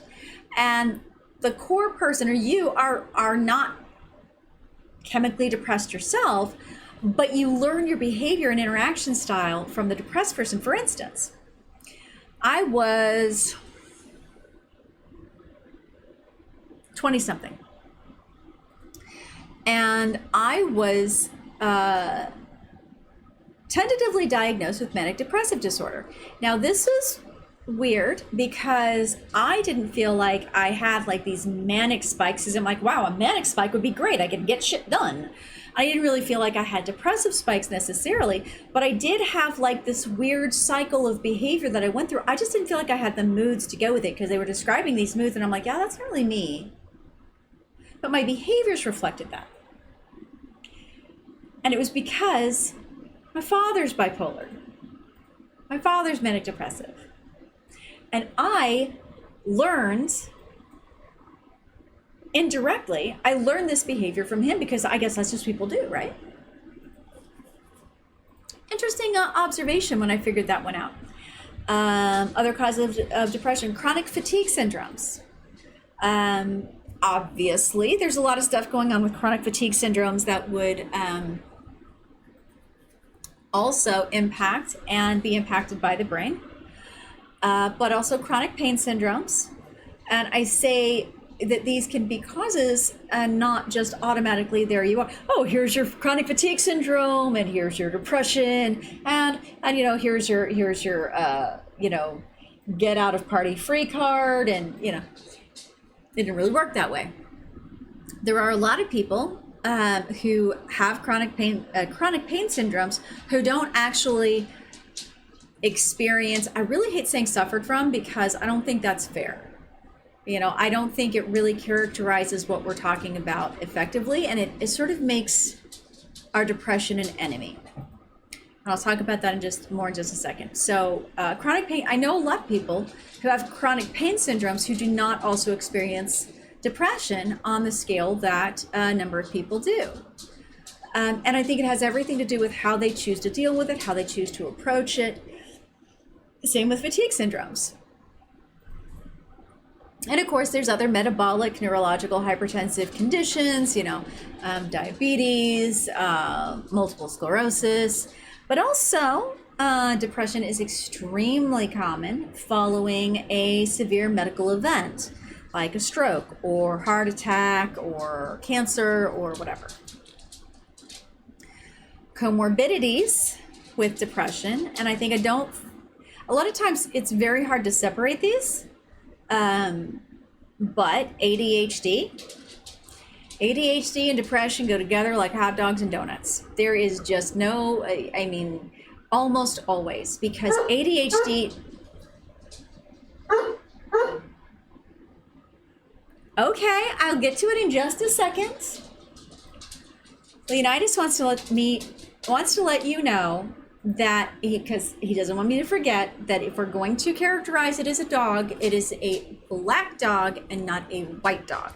And the core person or you are not chemically depressed yourself, but you learn your behavior and interaction style from the depressed person. For instance, I was 20 something and I was tentatively diagnosed with manic depressive disorder. Now this is weird because I didn't feel like I had like these manic spikes, because I'm like, wow, a manic spike would be great, I could get shit done. I didn't really feel like I had depressive spikes necessarily, but I did have like this weird cycle of behavior that I went through. I just didn't feel like I had the moods to go with it, because they were describing these moods and I'm like, yeah, that's not really me. But my behaviors reflected that. And it was because my father's bipolar. My father's manic depressive. And I learned indirectly, I learned this behavior from him because I guess that's just people do, right? Interesting observation when I figured that one out. Other causes of depression, chronic fatigue syndromes. Obviously, there's a lot of stuff going on with chronic fatigue syndromes that would also impact and be impacted by the brain. But also chronic pain syndromes. And I say that these can be causes and not just automatically there you are. Oh, here's your chronic fatigue syndrome, and here's your depression, and here's your get out of party free card, and it didn't really work that way. There are a lot of people who have chronic pain syndromes who don't actually experience, I really hate saying suffered from, because I don't think that's fair. I don't think it really characterizes what we're talking about effectively, and it sort of makes our depression an enemy. And I'll talk about that in just a second. So chronic pain, I know a lot of people who have chronic pain syndromes who do not also experience depression on the scale that a number of people do. And I think it has everything to do with how they choose to deal with it, how they choose to approach it. Same with fatigue syndromes. And of course, there's other metabolic, neurological, hypertensive conditions, diabetes, multiple sclerosis, but also depression is extremely common following a severe medical event, like a stroke or heart attack or cancer or whatever. Comorbidities with depression, and I think a lot of times it's very hard to separate these. But ADHD and depression go together like hot dogs and donuts. There is just no, almost always, because ADHD. Okay, I'll get to it in just a second. Leonidas wants to let you know that because he doesn't want me to forget that if we're going to characterize it as a dog, it is a black dog and not a white dog.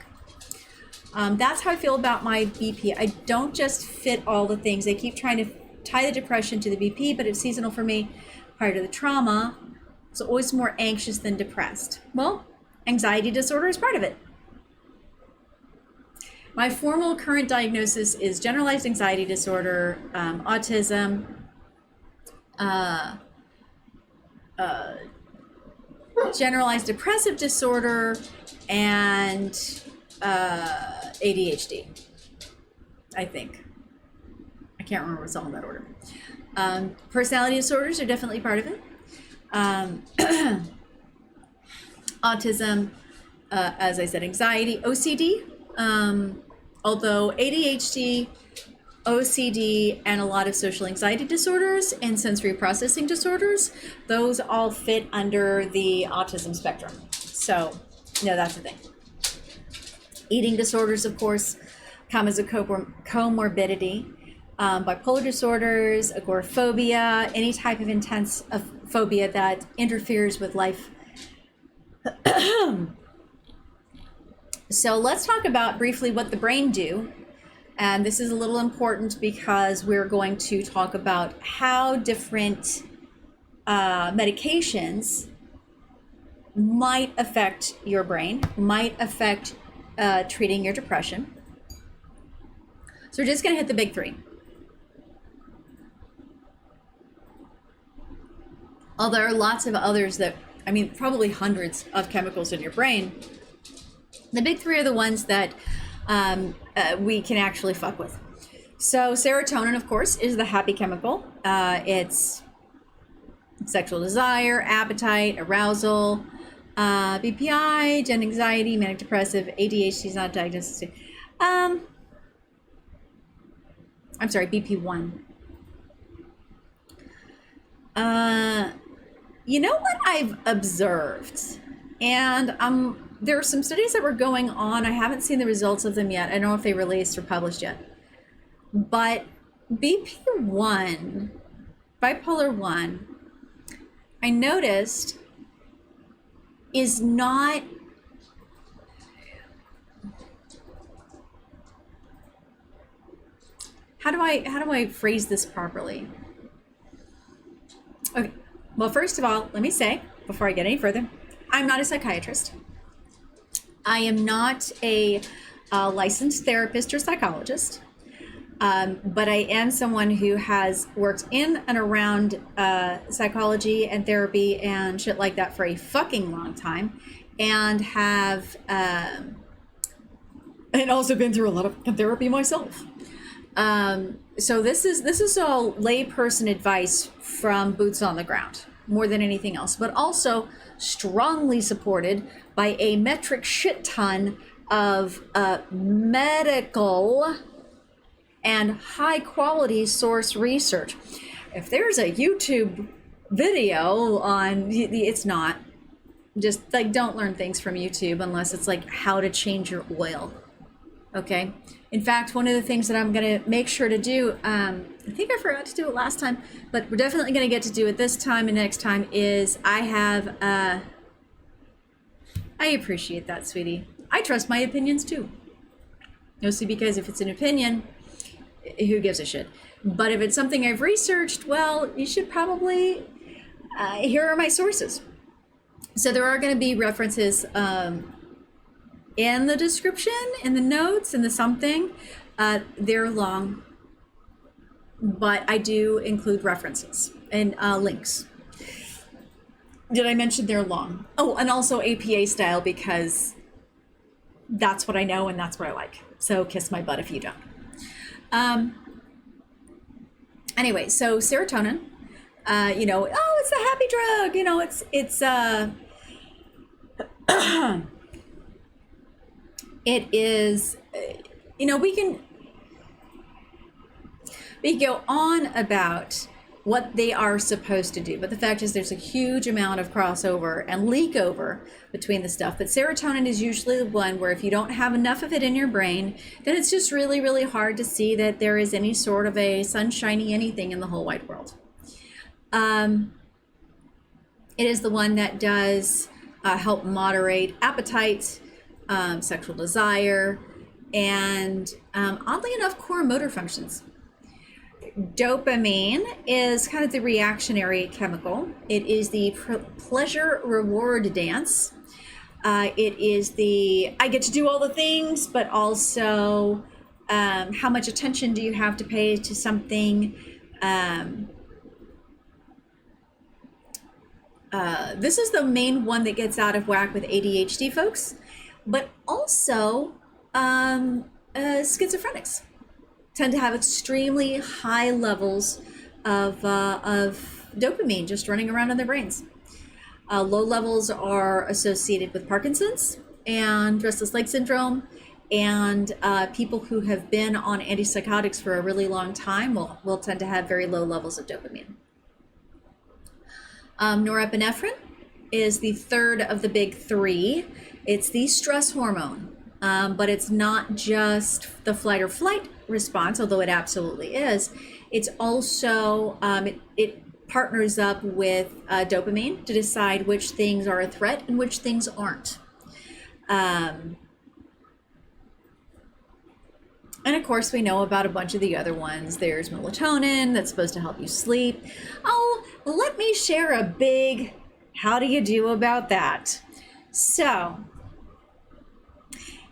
That's how I feel about my BP. I don't just fit all the things. They keep trying to tie the depression to the BP, but it's seasonal for me prior to the trauma. So always more anxious than depressed. Well, anxiety disorder is part of it. My formal current diagnosis is generalized anxiety disorder, autism, generalized depressive disorder, and ADHD, I think. I can't remember what's all in that order. Personality disorders are definitely part of it. Autism, as I said, anxiety, OCD, although ADHD, OCD, and a lot of social anxiety disorders and sensory processing disorders, those all fit under the autism spectrum. So, that's the thing. Eating disorders, of course, come as a comorbidity. bipolar disorders, agoraphobia, any type of intense phobia that interferes with life. So let's talk about briefly what the brain do. And this is a little important because we're going to talk about how different medications might affect your brain, might affect treating your depression. So we're just going to hit the big three. Although there are lots of others that, I mean, probably hundreds of chemicals in your brain. The big three are the ones that we can actually fuck with. So serotonin, of course, is the happy chemical. It's sexual desire, appetite, arousal, BPI, gen anxiety, manic depressive, ADHD is not diagnosed. I'm sorry, BP1. You know what I've observed, and there are some studies that were going on. I haven't seen the results of them yet. I don't know if they released or published yet. But BP1, bipolar 1, I noticed is not how do I phrase this properly? Okay. Well, first of all, let me say, before I get any further, I'm not a psychiatrist. I am not a licensed therapist or psychologist, but I am someone who has worked in and around psychology and therapy and shit like that for a fucking long time, and have and also been through a lot of therapy myself. So this is all layperson advice from boots on the ground, more than anything else, but also strongly supported by a metric shit ton of medical and high quality source research. If there's a YouTube video on, it's not, just like, don't learn things from YouTube unless it's like how to change your oil. Okay. In fact, one of the things that I'm going to make sure to do, I think I forgot to do it last time, but we're definitely going to get to do it this time and next time, is I have, I appreciate that, sweetie. I trust my opinions too. Mostly because if it's an opinion, who gives a shit? But if it's something I've researched, well, you should probably, here are my sources. So there are going to be references, in the description, in the notes, in the something. They're long, but I do include references and links. Did I mention they're long? Oh, and also APA style, because that's what I know and that's what I like. So kiss my butt if you don't. Anyway, so serotonin, oh, it's the happy drug, it is, we can go on about what they are supposed to do, but the fact is there's a huge amount of crossover and leak over between the stuff. But serotonin is usually the one where if you don't have enough of it in your brain, then it's just really, really hard to see that there is any sort of a sunshiny anything in the whole wide world. It is the one that does help moderate appetite, sexual desire, and oddly enough, core motor functions. Dopamine is kind of the reactionary chemical. It is the pleasure reward dance. It is the I get to do all the things, but also how much attention do you have to pay to something. This is the main one that gets out of whack with ADHD folks, but also schizophrenics tend to have extremely high levels of dopamine just running around in their brains. Low levels are associated with Parkinson's and restless leg syndrome, and people who have been on antipsychotics for a really long time will tend to have very low levels of dopamine. Norepinephrine is the third of the big three. It's the stress hormone, but it's not just the fight or flight response, although it absolutely is. It's also, it partners up with dopamine to decide which things are a threat and which things aren't. And of course, we know about a bunch of the other ones. There's melatonin that's supposed to help you sleep. Oh, let me share a big how do you do about that? So,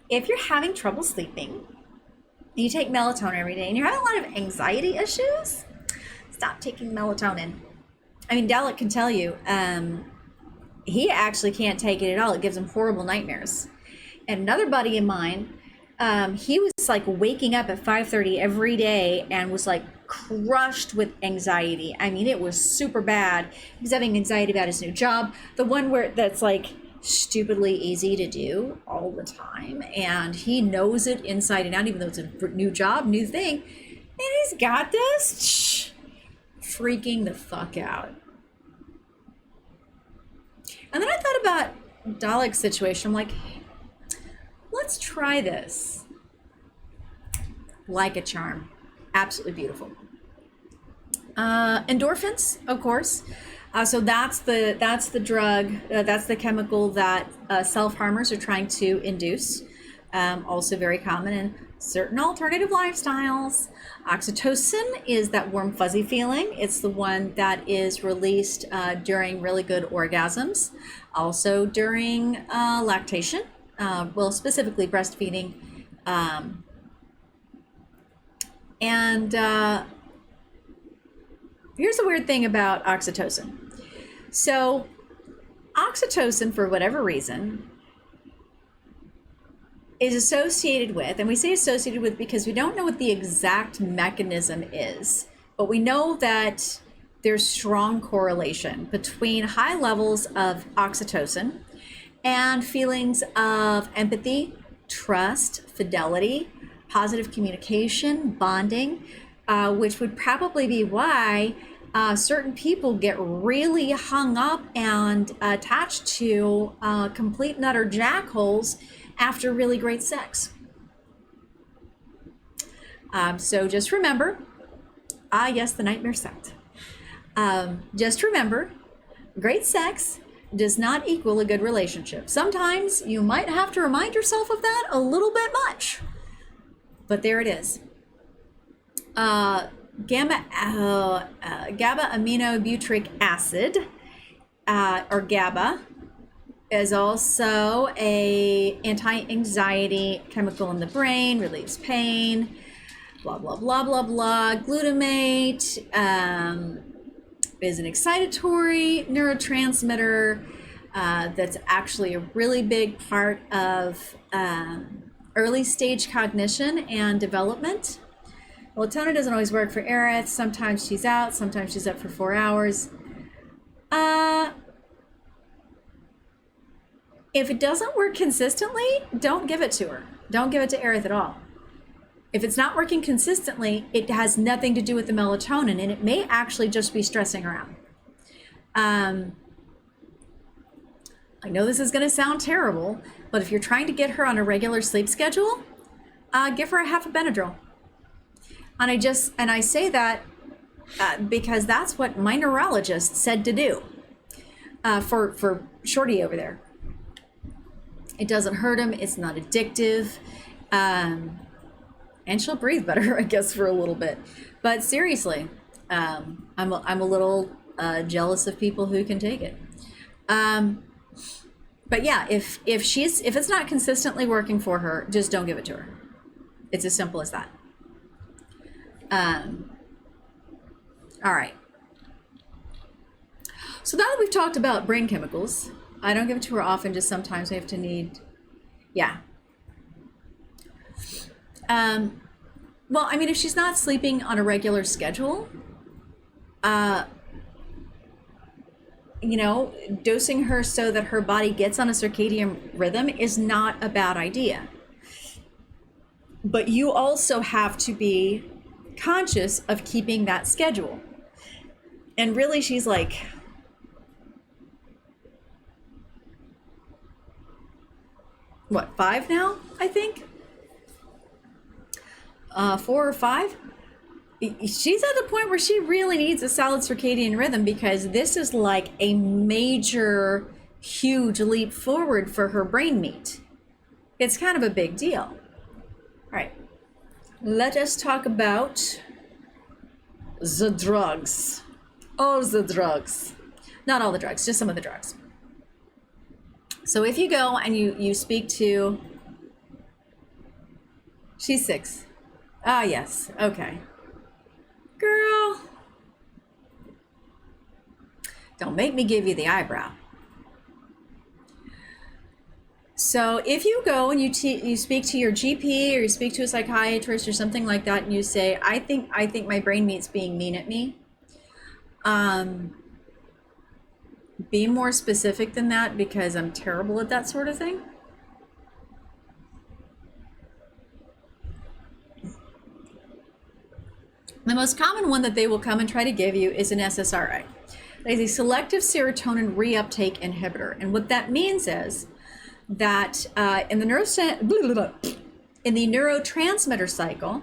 if you're having trouble sleeping, you take melatonin every day and you're having a lot of anxiety issues, stop taking melatonin. I mean, Dalek can tell you, he actually can't take it at all. It gives him horrible nightmares. And another buddy of mine, he was like waking up at 5:30 every day and was like crushed with anxiety. I mean, it was super bad. He was having anxiety about his new job, the one where that's like stupidly easy to do all the time, and he knows it inside and out, even though it's a new job, new thing, and he's got this. Freaking the fuck out. And then I thought about Dalek's situation. I'm like, let's try this. Like a charm. Absolutely beautiful. Endorphins, of course. So that's the drug, that's the chemical that self-harmers are trying to induce. Also very common in certain alternative lifestyles. Oxytocin is that warm fuzzy feeling. It's the one that is released during really good orgasms, also during lactation, well, specifically breastfeeding. And here's the weird thing about oxytocin. So oxytocin, for whatever reason, is associated with, and we say associated with because we don't know what the exact mechanism is, but we know that there's strong correlation between high levels of oxytocin and feelings of empathy, trust, fidelity, positive communication, bonding, which would probably be why certain people get really hung up and attached to complete and utter jackholes after really great sex. So just remember, yes, the nightmare set. Just remember, great sex does not equal a good relationship. Sometimes you might have to remind yourself of that a little bit much, but there it is. GABA aminobutyric acid, or GABA, is also a anti-anxiety chemical in the brain, relieves pain, blah, blah, blah, blah, blah. Glutamate is an excitatory neurotransmitter that's actually a really big part of early stage cognition and development. Melatonin doesn't always work for Aerith. Sometimes she's out, sometimes she's up for 4 hours. If it doesn't work consistently, don't give it to her. Don't give it to Aerith at all. If it's not working consistently, it has nothing to do with the melatonin, and it may actually just be stressing her out. I know this is going to sound terrible, but if you're trying to get her on a regular sleep schedule, give her a half a Benadryl. And I say that because that's what my neurologist said to do for Shorty over there. It doesn't hurt him. It's not addictive. And she'll breathe better, I guess, for a little bit. But seriously, I'm a little jealous of people who can take it. But yeah, if it's not consistently working for her, just don't give it to her. It's as simple as that. All right. So now that we've talked about brain chemicals, I don't give it to her often, just sometimes we have to need, yeah. Well, I mean, if she's not sleeping on a regular schedule, dosing her so that her body gets on a circadian rhythm is not a bad idea. But you also have to be conscious of keeping that schedule. And really, she's like, what, 5 now, I think? 4 or 5, she's at the point where she really needs a solid circadian rhythm, because this is like a major, huge leap forward for her brain meat. It's kind of a big deal. All right, let us talk about the drugs. All the drugs. Not all the drugs, just some of the drugs. So if you go and you speak to, she's 6. Ah, yes, okay. Girl, don't make me give you the eyebrow. So if you go and you speak to your GP, or you speak to a psychiatrist or something like that, and you say, I think my brain meat's being mean at me, be more specific than that, because I'm terrible at that sort of thing. The most common one that they will come and try to give you is an SSRI. That is a selective serotonin reuptake inhibitor. And what that means is that in the neurotransmitter cycle,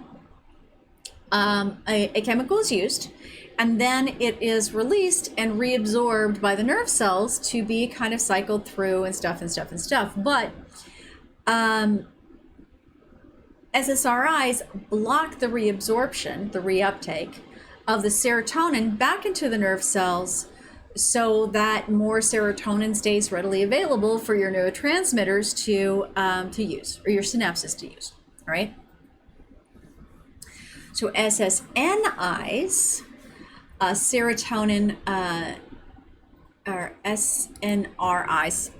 a chemical is used, and then it is released and reabsorbed by the nerve cells to be kind of cycled through and stuff. But SSRIs block the reabsorption, the reuptake of the serotonin back into the nerve cells, so that more serotonin stays readily available for your neurotransmitters to use, or your synapses to use. All right. So SSNIs, serotonin, or SNRIs.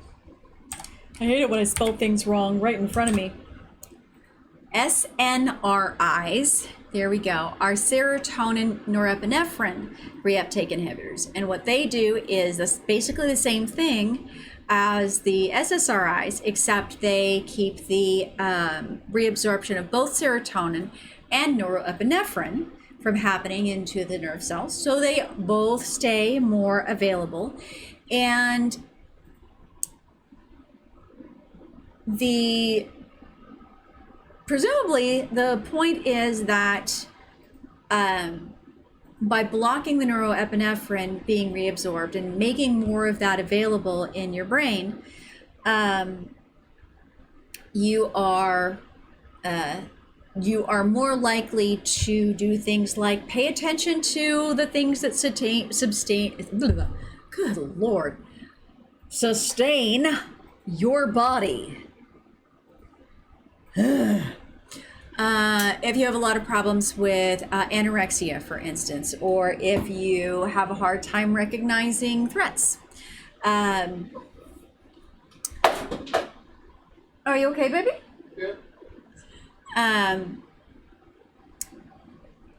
I hate it when I spell things wrong right in front of me. SNRIs, there we go, are serotonin norepinephrine reuptake inhibitors. And what they do is basically the same thing as the SSRIs, except they keep the reabsorption of both serotonin and norepinephrine from happening into the nerve cells. So they both stay more available. And presumably the point is that by blocking the norepinephrine being reabsorbed and making more of that available in your brain, you are more likely to do things like pay attention to the things that sustain your body. If you have a lot of problems with anorexia, for instance, or if you have a hard time recognizing threats. Are you okay, baby? Yeah.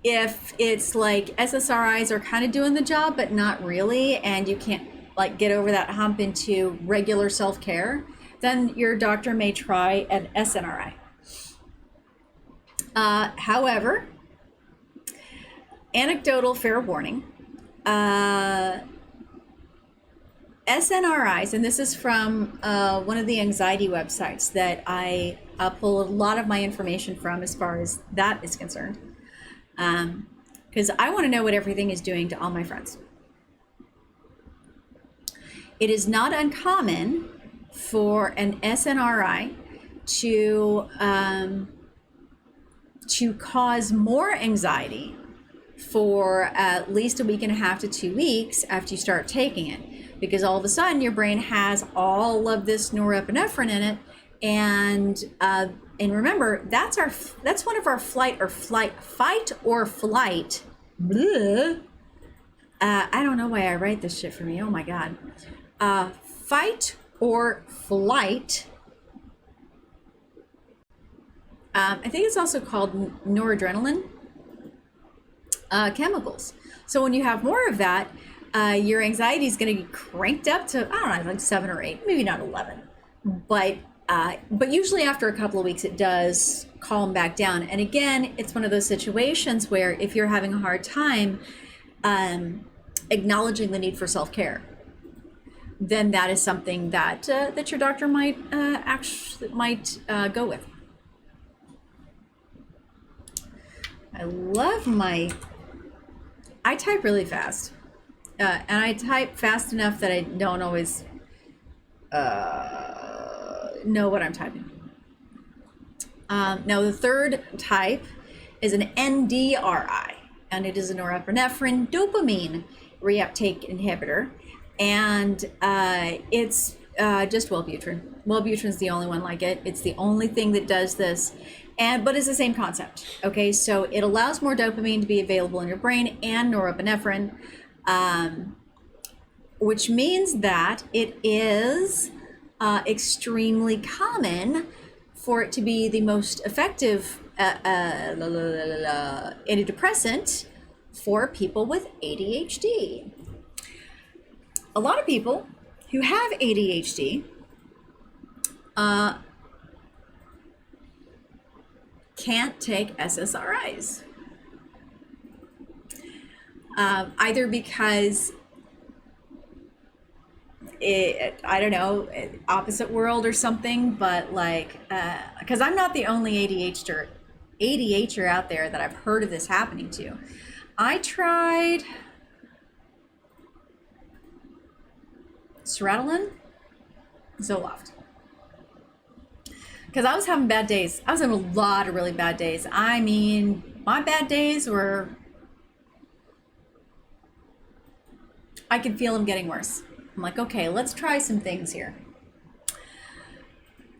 If it's like SSRIs are kind of doing the job, but not really, and you can't like get over that hump into regular self-care, then your doctor may try an SNRI. However, anecdotal fair warning, SNRIs, and this is from one of the anxiety websites that I pull a lot of my information from as far as that is concerned, because I want to know what everything is doing to all my friends. It is not uncommon for an SNRI to cause more anxiety for at least a week and a half to 2 weeks after you start taking it, because all of a sudden your brain has all of this norepinephrine in it, and remember, that's one of our fight or flight. Bleh. I don't know why I write this shit for me. Oh my god. Fight or flight. I think it's also called noradrenaline chemicals. So when you have more of that, your anxiety is going to be cranked up to, I don't know, like 7 or 8, maybe not 11. But usually after a couple of weeks, it does calm back down. And again, it's one of those situations where if you're having a hard time acknowledging the need for self-care, then that is something that your doctor might go with. I love I type really fast. And I type fast enough that I don't always know what I'm typing. Now, the third type is an NDRI, and it is a norepinephrine dopamine reuptake inhibitor, and it's just Wellbutrin. Wellbutrin is the only one like it. It's the only thing that does this, but it's the same concept. Okay, so it allows more dopamine to be available in your brain and norepinephrine, which means that it is extremely common for it to be the most effective antidepressant for people with ADHD. A lot of people who have ADHD can't take SSRIs. Either because I don't know, opposite world or something, but like, because I'm not the only ADHDer out there that I've heard of this happening to. I tried Sertraline, Zoloft, because I was having bad days. I was having a lot of really bad days. I mean, my bad days were, I could feel them getting worse. I'm like, okay, let's try some things here.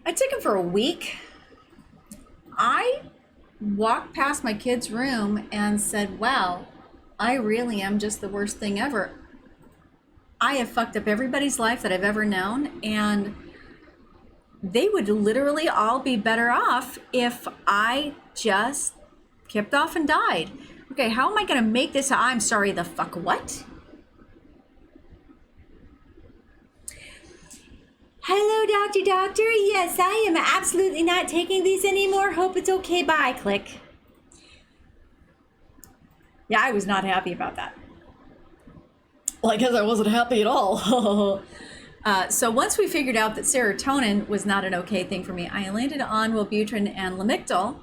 I took them for a week. I walked past my kid's room and said, wow, I really am just the worst thing ever. I have fucked up everybody's life that I've ever known, and they would literally all be better off if I just kept off and died. Okay, how am I gonna make this? I'm sorry, the fuck what? Hello, Doctor. Yes, I am absolutely not taking these anymore. Hope it's okay. Bye. Click. Yeah, I was not happy about that. Well, I guess I wasn't happy at all. So once we figured out that serotonin was not an okay thing for me, I landed on Wellbutrin and Lamictal.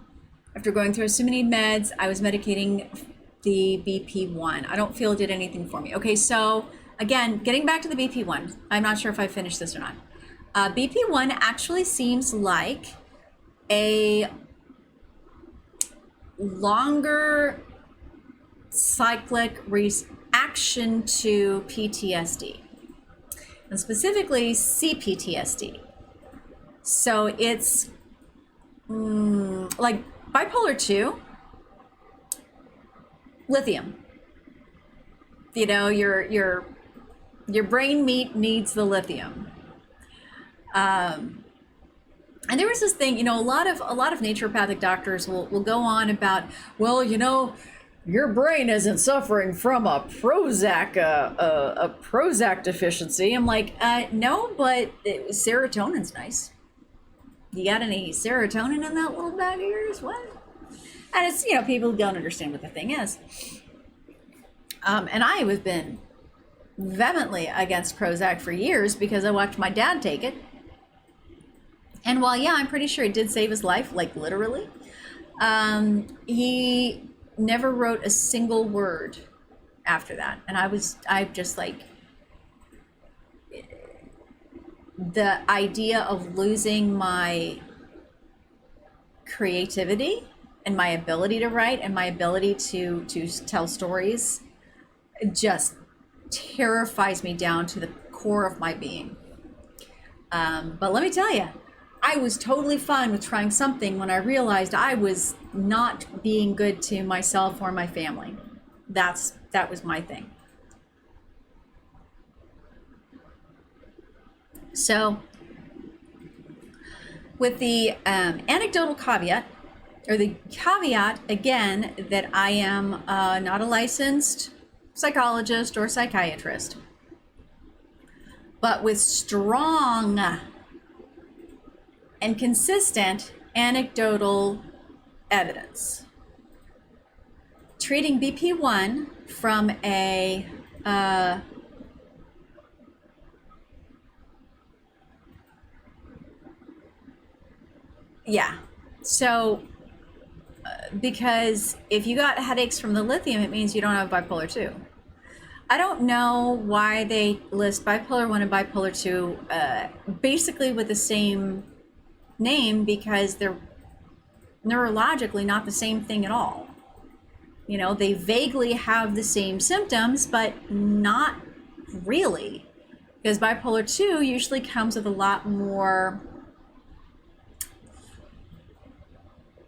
After going through so many meds, I was medicating the BP1. I don't feel it did anything for me. Okay, so again, getting back to the BP1, I'm not sure if I finished this or not. BP1 actually seems like a longer cyclic reaction to PTSD, and specifically CPTSD. So it's like bipolar 2, lithium. You know, your brain meat needs the lithium. And there was this thing, you know, a lot of naturopathic doctors will go on about, well, you know, your brain isn't suffering from a Prozac deficiency. I'm like, no, but serotonin's nice. You got any serotonin in that little bag of yours? What? And it's, you know, people don't understand what the thing is. And I have been vehemently against Prozac for years because I watched my dad take it. And while, yeah, I'm pretty sure it did save his life, like literally, he never wrote a single word after that. And I just like, the idea of losing my creativity and my ability to write and my ability to tell stories just terrifies me down to the core of my being. But let me tell you, I was totally fine with trying something when I realized I was not being good to myself or my family. That was my thing. So with the anecdotal caveat, or the caveat again, that I am not a licensed psychologist or psychiatrist, but with strong and consistent anecdotal evidence. Treating BP1 from a so because if you got headaches from the lithium, it means you don't have bipolar 2. I don't know why they list bipolar 1 and bipolar 2 basically with the same name, because they're neurologically not the same thing at all. You know, they vaguely have the same symptoms, but not really, because bipolar 2 usually comes with a lot more,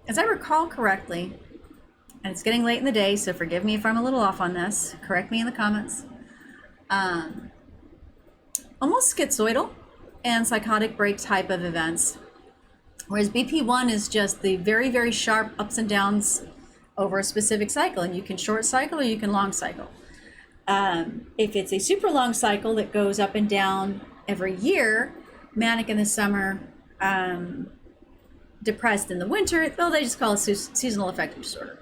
as I recall correctly, and it's getting late in the day, so forgive me if I'm a little off on this, correct me in the comments, almost schizoidal and psychotic break type of events. Whereas BP1 is just the very, very sharp ups and downs over a specific cycle, and you can short cycle or you can long cycle. If it's a super long cycle that goes up and down every year, manic in the summer, depressed in the winter, though they just call it seasonal affective disorder.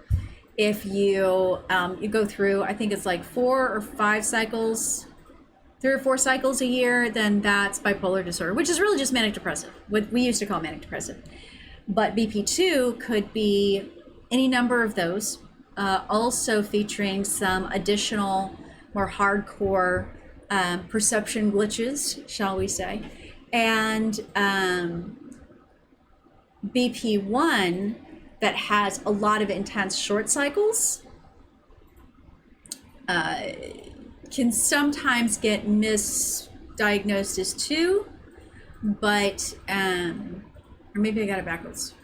If you you go through, I think it's like 4 or 5 cycles, 3 or 4 cycles a year, then that's bipolar disorder, which is really just manic depressive, what we used to call manic depressive. But BP2 could be any number of those, also featuring some additional, more hardcore perception glitches, shall we say. And BP1 that has a lot of intense short cycles can sometimes get misdiagnosed as 2, but, or maybe I got it backwards.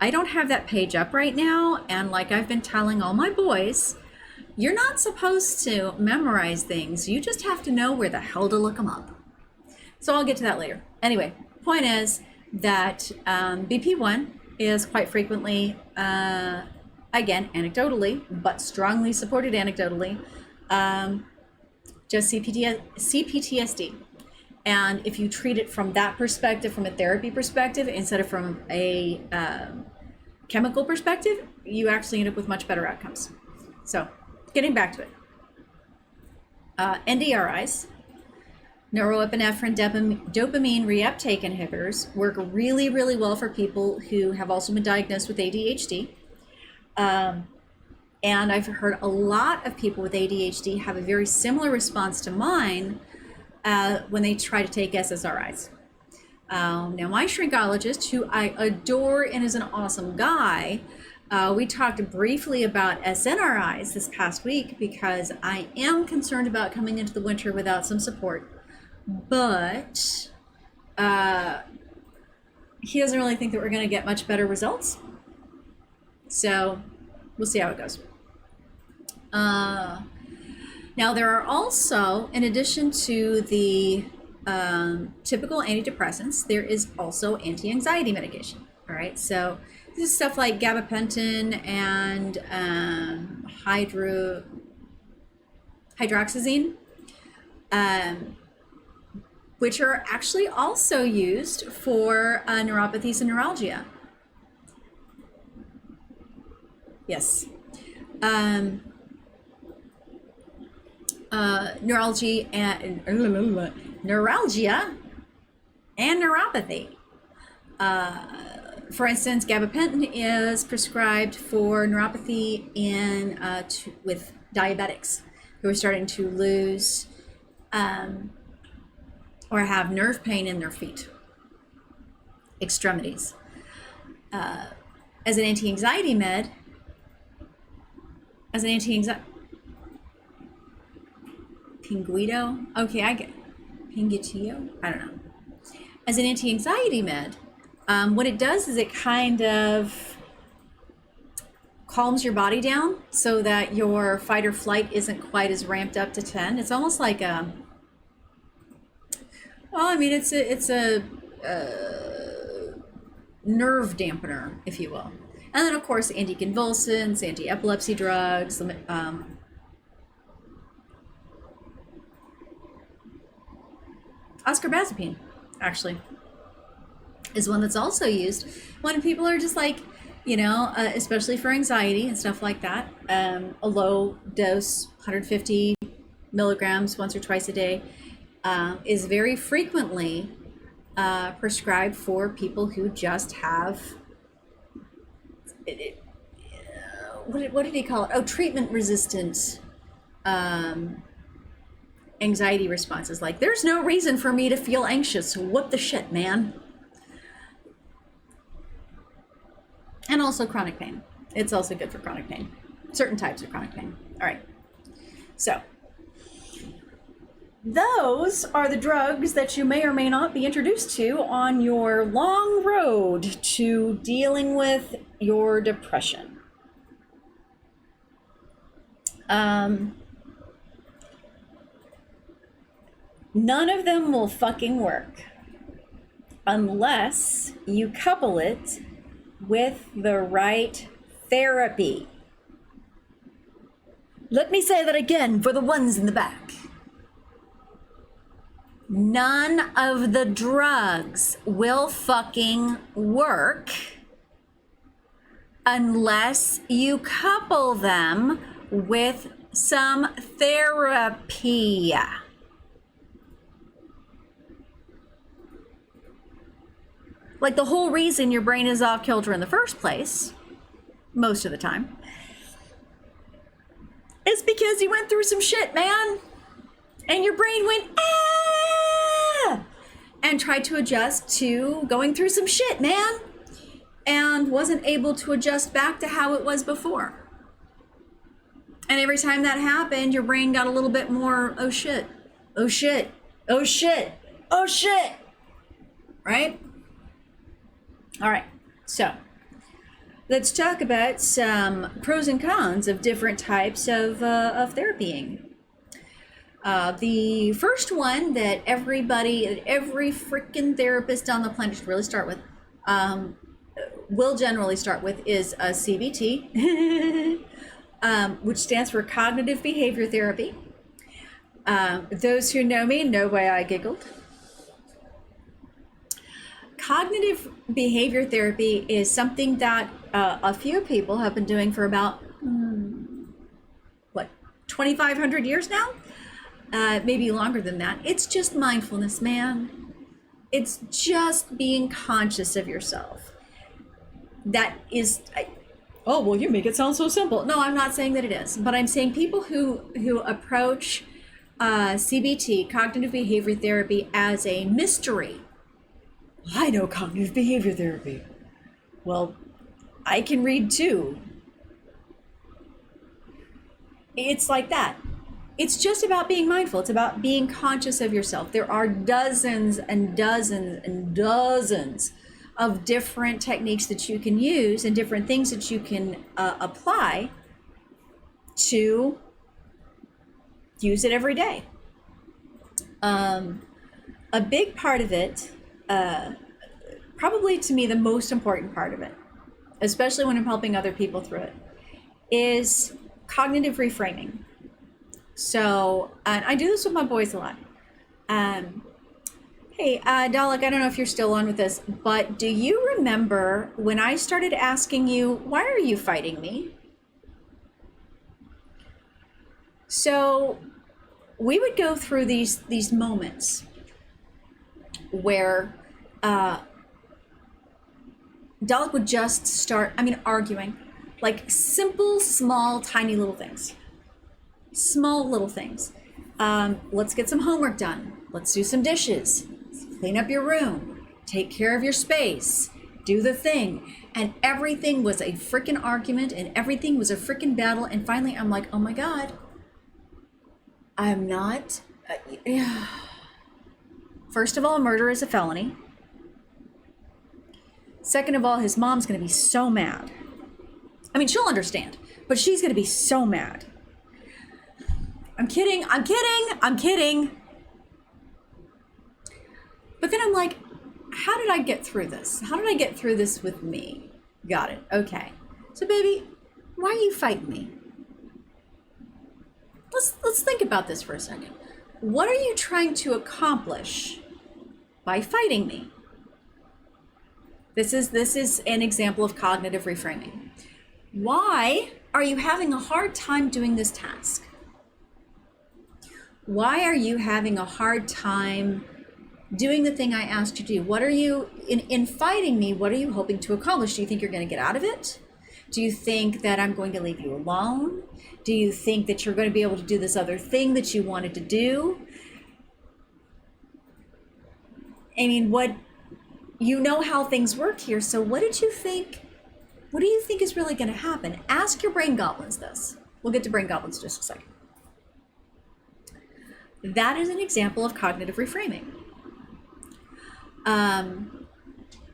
I don't have that page up right now, and like I've been telling all my boys, you're not supposed to memorize things, you just have to know where the hell to look them up. So I'll get to that later. Anyway, point is that BP1 is quite frequently, again, anecdotally, but strongly supported anecdotally, just CPTSD. And if you treat it from that perspective, from a therapy perspective, instead of from a chemical perspective, you actually end up with much better outcomes. So getting back to it, NDRIs, neuroepinephrine dopamine reuptake inhibitors, work really, really well for people who have also been diagnosed with ADHD. And I've heard a lot of people with ADHD have a very similar response to mine when they try to take SSRIs. Now, my shrinkologist, who I adore and is an awesome guy, we talked briefly about SNRIs this past week because I am concerned about coming into the winter without some support. But he doesn't really think that we're going to get much better results. So we'll see how it goes. Now, there are also, in addition to the typical antidepressants, there is also anti-anxiety medication. All right, so this is stuff like gabapentin and hydroxyzine, which are actually also used for neuropathies and neuralgia. Yes. Neuralgia and neuropathy. For instance, gabapentin is prescribed for neuropathy in with diabetics who are starting to lose or have nerve pain in their feet, extremities. As an anti-anxiety med, Pinguido? Okay, I get Pinguitio? I don't know. As an anti-anxiety med, what it does is it kind of calms your body down so that your fight or flight isn't quite as ramped up to 10. It's almost like a, well, I mean, it's a nerve dampener, if you will. And then, of course, anticonvulsants, anti-epilepsy drugs, oscarbazepine, actually, is one that's also used when people are just like, you know, especially for anxiety and stuff like that. A low dose, 150 milligrams once or twice a day, is very frequently prescribed for people who just have what did he call it? Oh, treatment resistant anxiety responses. Like, there's no reason for me to feel anxious. What the shit, man? And also chronic pain. It's also good for chronic pain. Certain types of chronic pain. All right. So, those are the drugs that you may or may not be introduced to on your long road to dealing with your depression. None of them will fucking work unless you couple it with the right therapy. Let me say that again for the ones in the back. None of the drugs will fucking work unless you couple them with some therapy. Like, the whole reason your brain is off kilter in the first place, most of the time, is because you went through some shit, man. And your brain went, ah! And tried to adjust to going through some shit, man. And wasn't able to adjust back to how it was before. And every time that happened, your brain got a little bit more, oh shit, oh shit, oh shit, oh shit. Right? All right, so let's talk about some pros and cons of different types of therapying. The first one that every freaking therapist on the planet should really start with, will generally start with, is a CBT, which stands for Cognitive Behavior Therapy. Those who know me know why I giggled. Cognitive behavior therapy is something that a few people have been doing for about, 2,500 years now? Maybe longer than that. It's just mindfulness, man. It's just being conscious of yourself. That is, oh, well, you make it sound so simple. No, I'm not saying that it is, but I'm saying people who approach CBT, cognitive behavior therapy, as a mystery. I know cognitive behavior therapy. Well, I can read too. It's like that. It's just about being mindful. It's about being conscious of yourself. There are dozens and dozens and dozens of different techniques that you can use and different things that you can apply to use it every day. A big part of it, probably to me the most important part of it, especially when I'm helping other people through it, is cognitive reframing. So, and I do this with my boys a lot. Hey, Dalek, I don't know if you're still on with this, but do you remember when I started asking you, why are you fighting me? So we would go through these moments where Dalek would just start, arguing, like simple, small, tiny little things. Small little things. Let's get some homework done. Let's do some dishes. Clean up your room. Take care of your space. Do the thing. And everything was a freaking argument, and everything was a freaking battle. And finally, I'm like, oh my God, I'm not. First of all, murder is a felony. Second of all, his mom's going to be so mad. She'll understand, but she's going to be so mad. I'm kidding. But then I'm like, how did I get through this? How did I get through this with me? Got it. Okay. So baby, why are you fighting me? Let's think about this for a second. What are you trying to accomplish by fighting me? This is an example of cognitive reframing. Why are you having a hard time doing this task? Why are you having a hard time doing the thing I asked you to do? What are you, in fighting me, what are you hoping to accomplish? Do you think you're going to get out of it? Do you think that I'm going to leave you alone? Do you think that you're going to be able to do this other thing that you wanted to do? I mean, what, you know how things work here, so what did you think? What do you think is really going to happen? Ask your brain goblins this. We'll get to brain goblins in just a second. That is an example of cognitive reframing.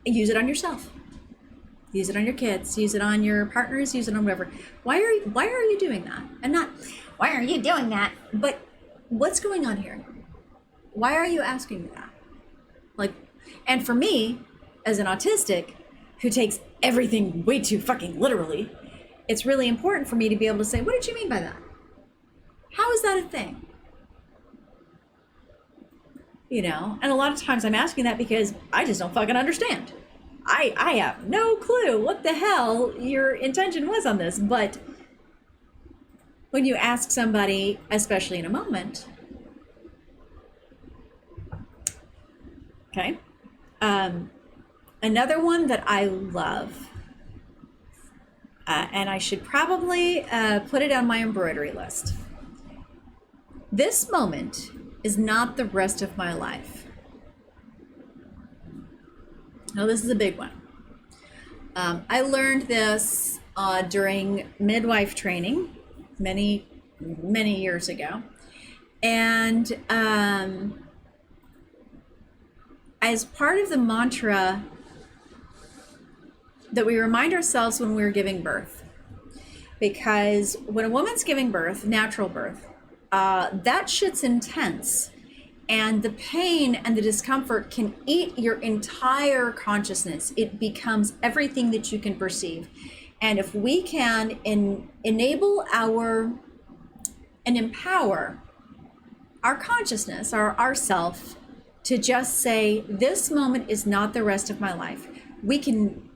Use it on yourself. Use it on your kids. Use it on your partners. Use it on whatever. Why are you doing that? And not, why are you doing that? But what's going on here? Why are you asking me that? Like, and for me, as an autistic who takes everything way too fucking literally, it's really important for me to be able to say, what did you mean by that? How is that a thing? You know, and a lot of times I'm asking that because I just don't fucking understand. I have no clue what the hell your intention was on this. But when you ask somebody, especially in a moment, okay. Another one that I love, and I should probably put it on my embroidery list. This moment is not the rest of my life. Now, this is a big one. I learned this during midwife training many years ago. And as part of the mantra that we remind ourselves when we're giving birth, because when a woman's giving birth, natural birth, that shit's intense. And the pain and the discomfort can eat your entire consciousness. It becomes everything that you can perceive. And if we can enable and empower our consciousness, our self, to just say, this moment is not the rest of my life, we can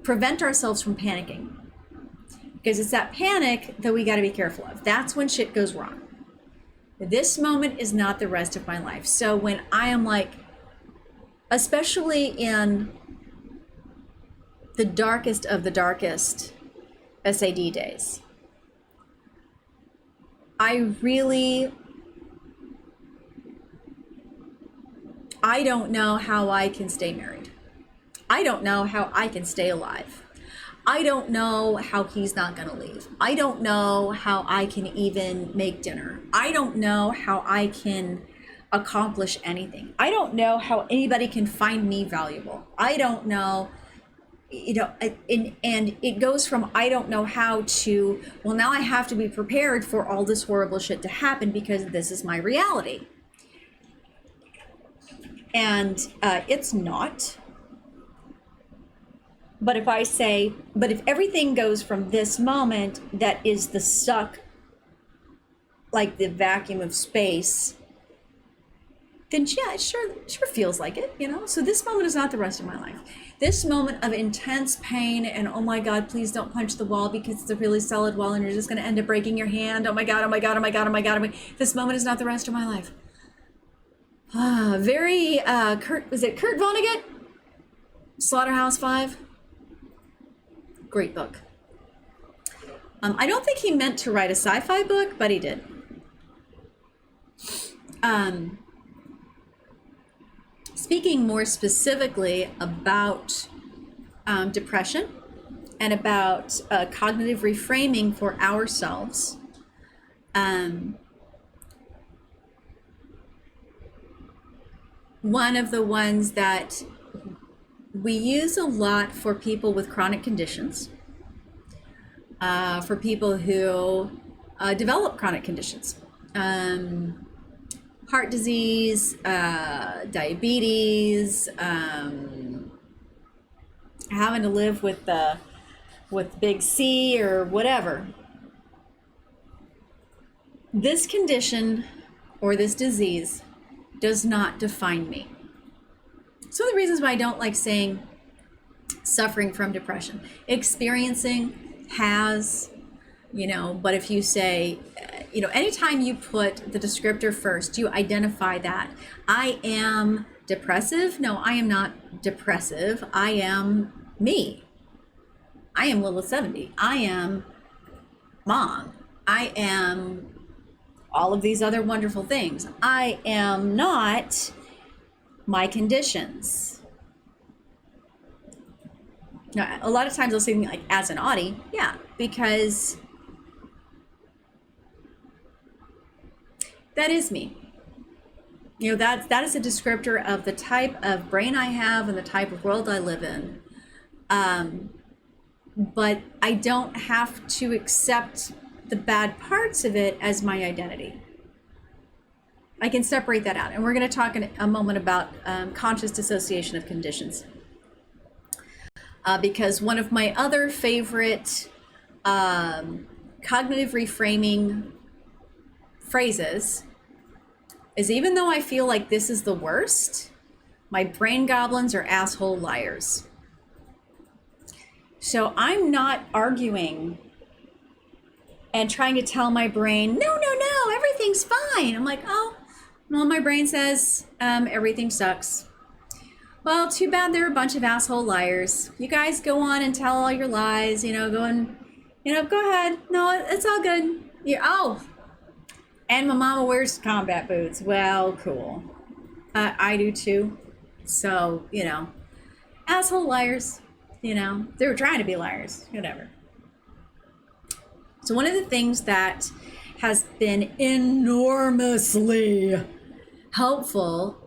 prevent ourselves from panicking. Because it's that panic that we got to be careful of. That's when shit goes wrong. This moment is not the rest of my life. So when I am like, especially in the darkest of the darkest SAD days, I don't know how I can stay married. I don't know how I can stay alive. I don't know how he's not going to leave. I don't know how I can even make dinner. I don't know how I can accomplish anything. I don't know how anybody can find me valuable. I don't know, you know, and it goes from I don't know how to, well, now I have to be prepared for all this horrible shit to happen because this is my reality. And it's not. But if I say, but if everything goes from this moment that is the suck, like the vacuum of space, then yeah, it sure feels like it, you know? So this moment is not the rest of my life. This moment of intense pain and, oh my God, please don't punch the wall because it's a really solid wall and you're just gonna end up breaking your hand. Oh my God, oh my God, oh my God, oh my God, oh my, this moment is not the rest of my life. Very, was it Kurt Vonnegut? Slaughterhouse-Five? Great book. I don't think he meant to write a sci-fi book, but he did. Speaking more specifically about depression and about cognitive reframing for ourselves, one of the ones that we use a lot for people with chronic conditions, for people who develop chronic conditions, heart disease, diabetes, having to live with big C or whatever. This condition or this disease does not define me. So the reasons why I don't like saying suffering from depression. Experiencing has, you know, but if you say, you know, anytime you put the descriptor first, you identify that. I am depressive. No, I am not depressive. I am me. I am Lilith 70. I am mom. I am all of these other wonderful things. I am not my conditions. Now, a lot of times they'll say to me like, as an Audie, yeah, because that is me. You know, that is a descriptor of the type of brain I have and the type of world I live in. But I don't have to accept the bad parts of it as my identity. I can separate that out. And we're going to talk in a moment about conscious dissociation of conditions. Because one of my other favorite cognitive reframing phrases is, even though I feel like this is the worst, my brain goblins are asshole liars. So I'm not arguing and trying to tell my brain, no, everything's fine. I'm like, oh, well, my brain says everything sucks. Well, too bad they're a bunch of asshole liars. You guys go on and tell all your lies, go ahead. No, it's all good. And my mama wears combat boots. Well, cool. I do too. So, asshole liars, they were trying to be liars, whatever. So one of the things that has been enormously helpful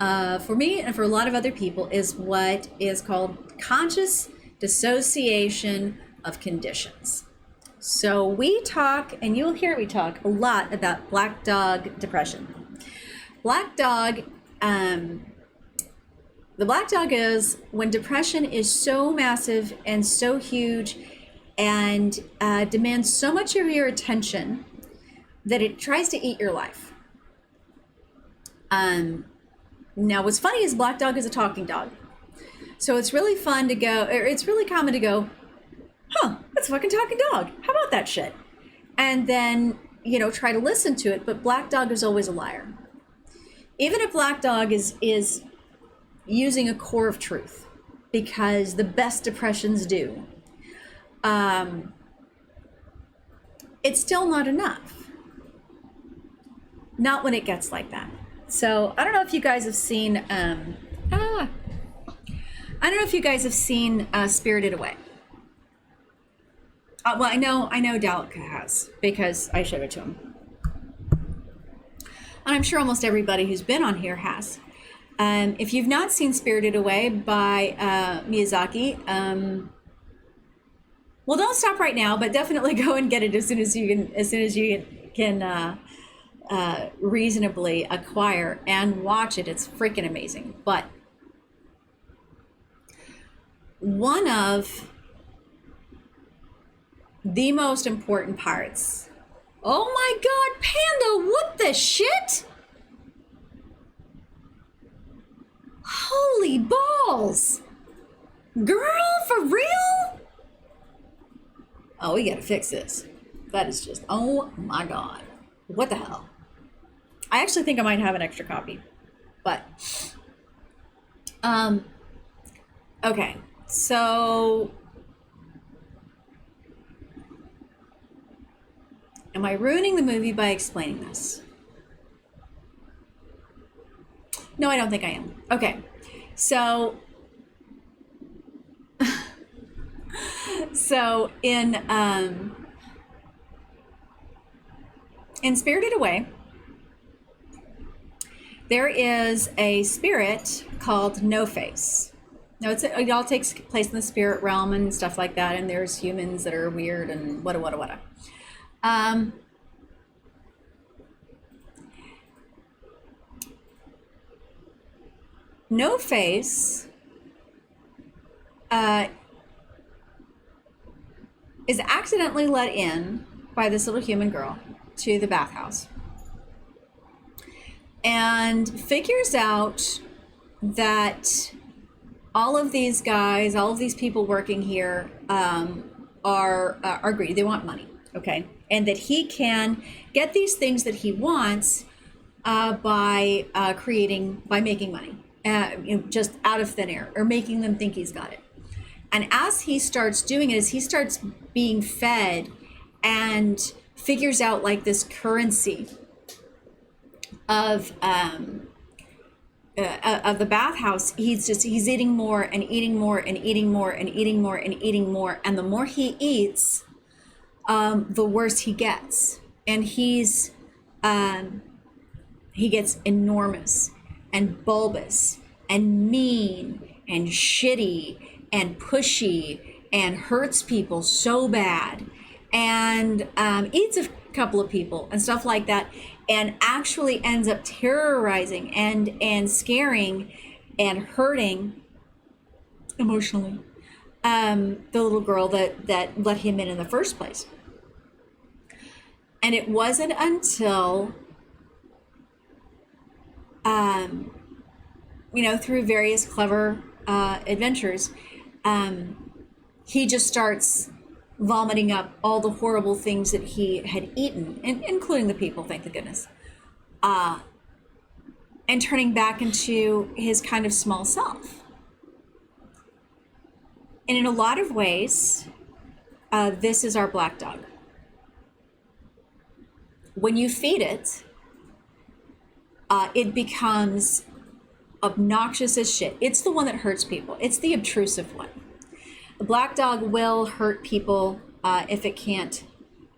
for me and for a lot of other people is what is called conscious dissociation of conditions. So we talk, and you'll hear me talk a lot about black dog depression. Black dog, the black dog is when depression is so massive and so huge and demands so much of your attention that it tries to eat your life. Now what's funny is black dog is a talking dog. So it's really fun to go, or it's really common to go, that's a fucking talking dog. How about that shit? And then, try to listen to it, but black dog is always a liar. Even if black dog is using a core of truth, because the best depressions do, it's still not enough. Not when it gets like that. So I don't know if you guys have seen, Spirited Away. Well, I know Dalek has, because I showed it to him. And I'm sure almost everybody who's been on here has. If you've not seen Spirited Away by Miyazaki, well, don't stop right now, but definitely go and get it as soon as you can reasonably acquire and watch it. It's freaking amazing. But one of the most important parts. Oh my God, Panda, what the shit? Holy balls. Girl, for real? Oh, we gotta fix this. That is just, oh my God. What the hell? I actually think I might have an extra copy. But, okay, so am I ruining the movie by explaining this? No, I don't think I am. Okay, so in Spirited Away, there is a spirit called No Face. Now it all takes place in the spirit realm and stuff like that, and there's humans that are weird and what. No Face is accidentally let in by this little human girl to the bathhouse and figures out that all of these guys, all of these people working here are greedy. They want money, okay? And that he can get these things that he wants by making money, just out of thin air, or making them think he's got it. And as he starts doing it, as he starts being fed and figures out like this currency of the bathhouse, he's eating more and eating more and eating more and eating more and eating more, and the more he eats, the worse he gets, and he gets enormous and bulbous and mean and shitty and pushy and hurts people so bad, and eats a couple of people and stuff like that, and actually ends up terrorizing and scaring and hurting emotionally the little girl that let him in the first place. And it wasn't until through various clever adventures, he just starts vomiting up all the horrible things that he had eaten, including the people, thank the goodness, and turning back into his kind of small self. And in a lot of ways, this is our black dog. When you feed it, it becomes obnoxious as shit. It's the one that hurts people. It's the obtrusive one. The black dog will hurt people if it can't,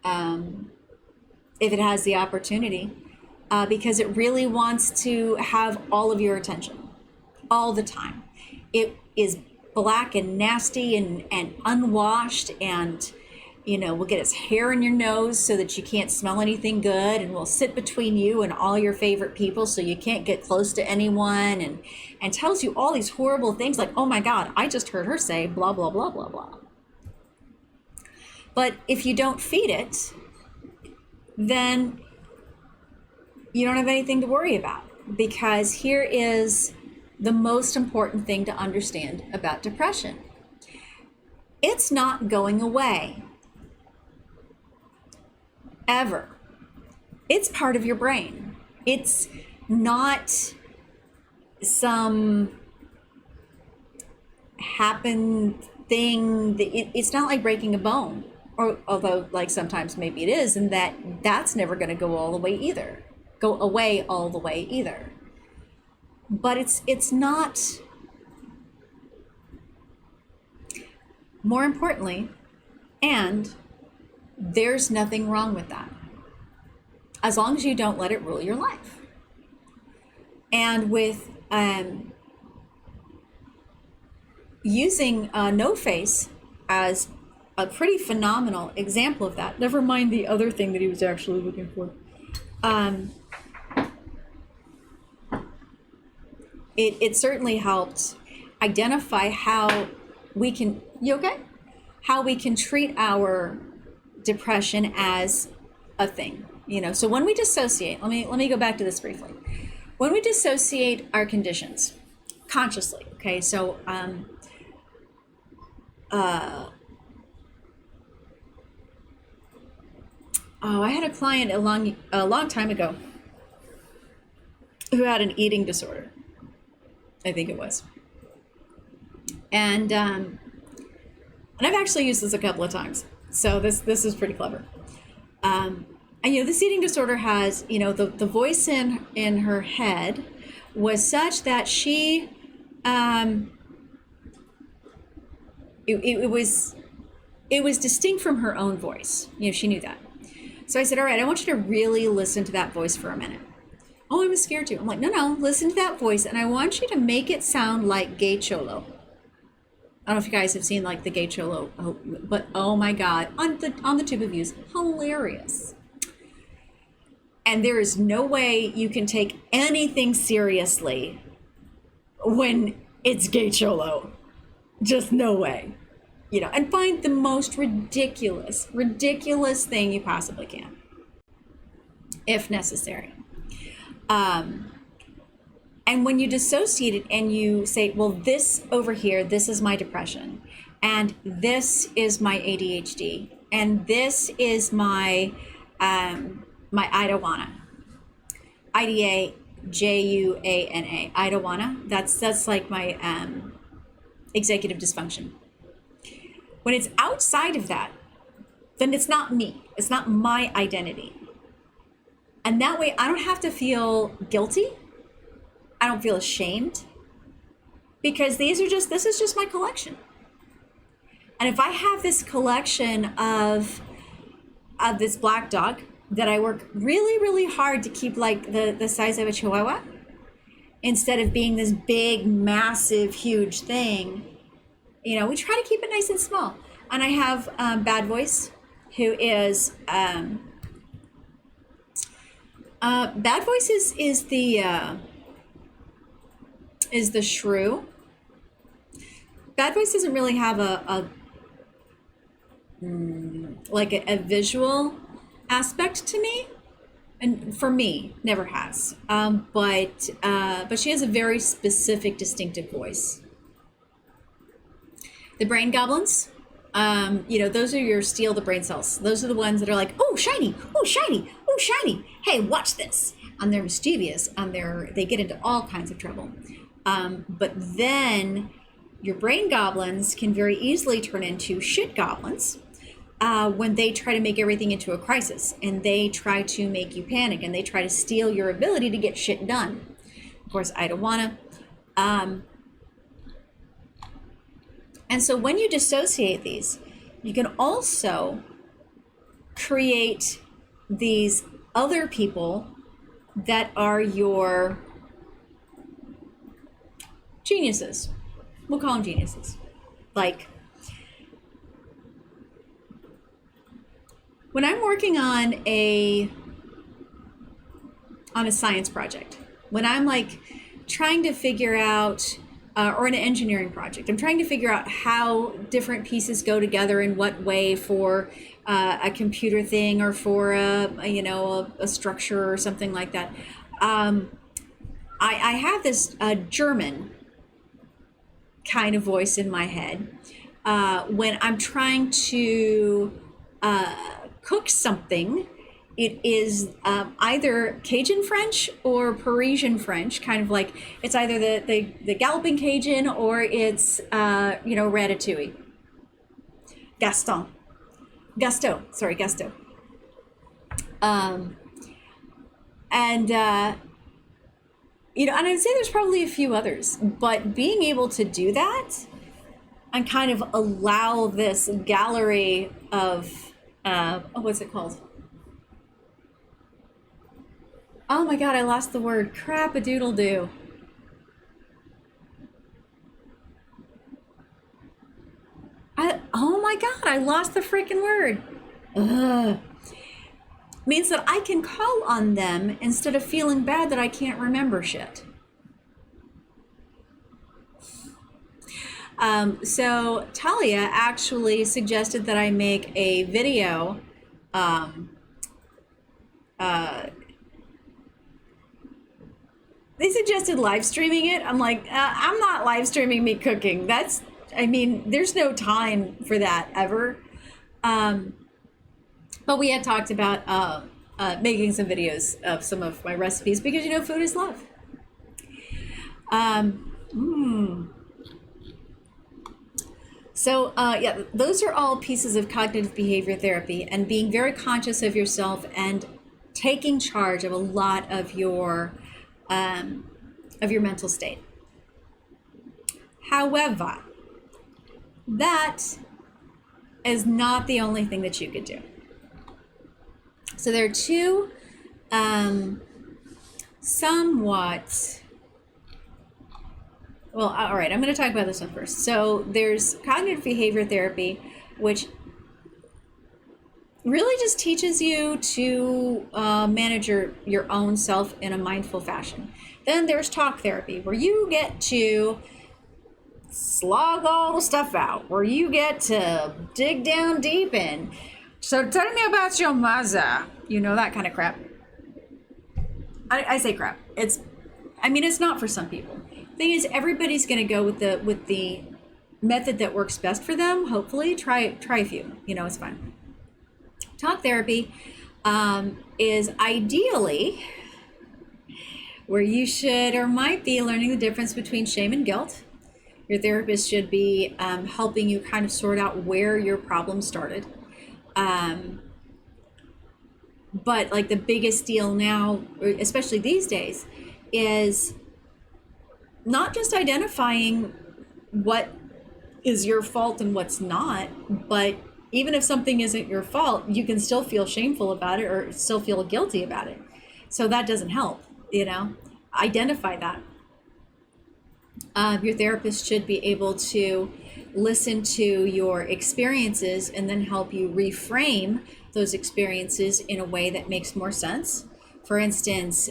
if it has the opportunity, because it really wants to have all of your attention all the time. It is black and nasty and unwashed, and will get its hair in your nose so that you can't smell anything good, and will sit between you and all your favorite people so you can't get close to anyone, and tells you all these horrible things like, oh my God, I just heard her say blah, blah, blah, blah, blah. But if you don't feed it, then you don't have anything to worry about, because here is the most important thing to understand about depression. It's not going away. Ever. It's part of your brain. It's not some happened thing. It's not like breaking a bone, or although like sometimes maybe it is, and that's never going to go away all the way either. But it's not. More importantly, and there's nothing wrong with that, as long as you don't let it rule your life. And with using No Face as a pretty phenomenal example of that, never mind the other thing that he was actually looking for, it certainly helped identify how we can, how we can treat our depression as a thing. So when we dissociate, let me go back to this briefly. When we dissociate our conditions consciously, okay, so I had a client a long time ago who had an eating disorder, I think it was, and I've actually used this a couple of times, so this is pretty clever. And this eating disorder has, the voice in her head was such that she, it was distinct from her own voice. She knew that. So I said, all right, I want you to really listen to that voice for a minute. Oh, I was scared too. I'm like, no, listen to that voice, and I want you to make it sound like Gay Cholo. I don't know if you guys have seen like the Gay Cholo, but oh my God, on the Tube of Views, hilarious. And there is no way you can take anything seriously when it's Gay Cholo. Just no way. And find the most ridiculous thing you possibly can, if necessary. And when you dissociate it and you say, well, this over here, this is my depression, and this is my ADHD, and this is my my Idawana, IDAJUANA, Idawana. That's like my executive dysfunction. When it's outside of that, then it's not me. It's not my identity. And that way I don't have to feel guilty. I don't feel ashamed, because this is just my collection. And if I have this collection of this black dog that I work really, really hard to keep like the size of a Chihuahua, instead of being this big, massive, huge thing, you know, we try to keep it nice and small. And I have Bad Voice, who is Bad Voice is the shrew. Bad Voice doesn't really have a visual aspect to me, and for me, never has. But she has a very specific, distinctive voice. The brain goblins, you know, those are your steal the brain cells. Those are the ones that are like, oh, shiny, oh, shiny, oh, shiny. Hey, watch this. And they're mischievous, and they get into all kinds of trouble. But then your brain goblins can very easily turn into shit goblins when they try to make everything into a crisis, and they try to make you panic, and they try to steal your ability to get shit done. Of course, I don't wanna. And so when you dissociate these, you can also create these other people that are your geniuses. We'll call them geniuses. Like, when I'm working on a science project, when I'm like trying to figure out, or an engineering project, I'm trying to figure out how different pieces go together in what way for a computer thing, or for a structure or something like that. I have this German kind of voice in my head when I'm trying to cook something. It is either Cajun French or Parisian French, kind of like it's either the Galloping Cajun, or it's Ratatouille. Gusto. And and I'd say there's probably a few others, but being able to do that and kind of allow this gallery of what's it called? Oh my God, I lost the word. Crap-a-doodle-doo. Oh my God, I lost the freaking word. Ugh. Means that I can call on them instead of feeling bad that I can't remember shit. So Talia actually suggested that I make a video they suggested live streaming it. I'm like, I'm not live streaming me cooking. There's no time for that ever. But we had talked about making some videos of some of my recipes, because food is love. So yeah, those are all pieces of cognitive behavior therapy, and being very conscious of yourself and taking charge of a lot of your mental state. However, that is not the only thing that you could do. So there are two somewhat, well, all right, I'm going to talk about this one first. So there's cognitive behavior therapy, which really just teaches you to manage your own self in a mindful fashion. Then there's talk therapy, where you get to slog all the stuff out, where you get to dig down deep in. So tell me about your mother, that kind of crap. I say crap. It's not for some people. Thing is, everybody's going to go with the method that works best for them. Hopefully, try a few. It's fine. Talk therapy is ideally where you should or might be learning the difference between shame and guilt, Your therapist should be helping you kind of sort out where your problem started. But like the biggest deal now, especially these days, is not just identifying what is your fault and what's not, but even if something isn't your fault, you can still feel shameful about it or still feel guilty about it. So that doesn't help, identify that. Your therapist should be able to listen to your experiences and then help you reframe those experiences in a way that makes more sense. For instance,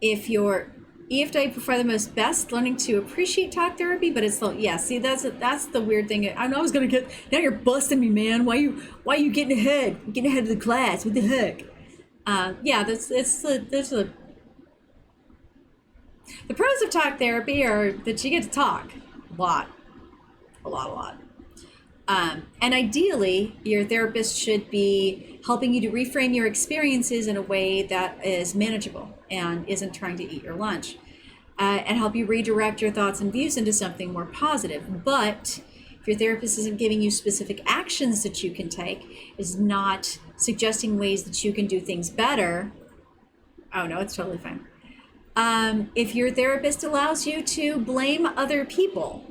if you're EFT for the most best, learning to appreciate talk therapy, but it's see, that's the weird thing. I know I was gonna get, now you're busting me, man. Why you getting ahead of the class? What the heck? The pros of talk therapy are that you get to talk a lot. And ideally, your therapist should be helping you to reframe your experiences in a way that is manageable and isn't trying to eat your lunch, and help you redirect your thoughts and views into something more positive. But if your therapist isn't giving you specific actions that you can take, is not suggesting ways that you can do things better, oh no, it's totally fine. If your therapist allows you to blame other people,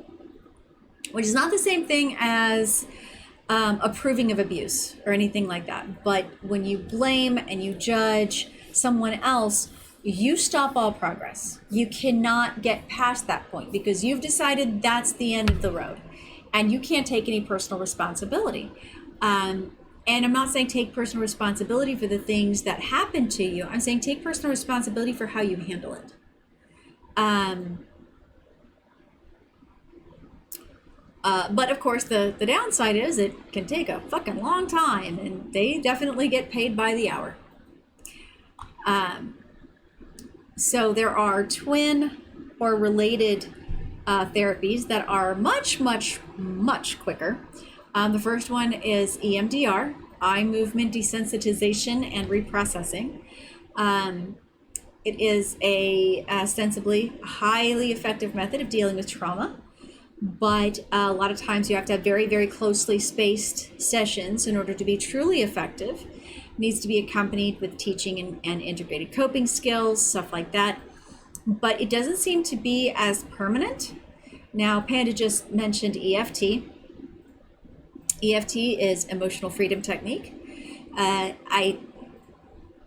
which is not the same thing as approving of abuse or anything like that. But when you blame and you judge someone else, you stop all progress. You cannot get past that point because you've decided that's the end of the road and you can't take any personal responsibility. And I'm not saying take personal responsibility for the things that happen to you. I'm saying take personal responsibility for how you handle it. But of course, the downside is it can take a fucking long time, and they definitely get paid by the hour. So there are twin or related therapies that are much, much, much quicker. The first one is EMDR, eye movement desensitization and reprocessing. It is a ostensibly highly effective method of dealing with trauma. But a lot of times you have to have very, very closely spaced sessions in order to be truly effective. It needs to be accompanied with teaching and integrated coping skills, stuff like that. But it doesn't seem to be as permanent. Now, Panda just mentioned EFT. EFT is emotional freedom technique. I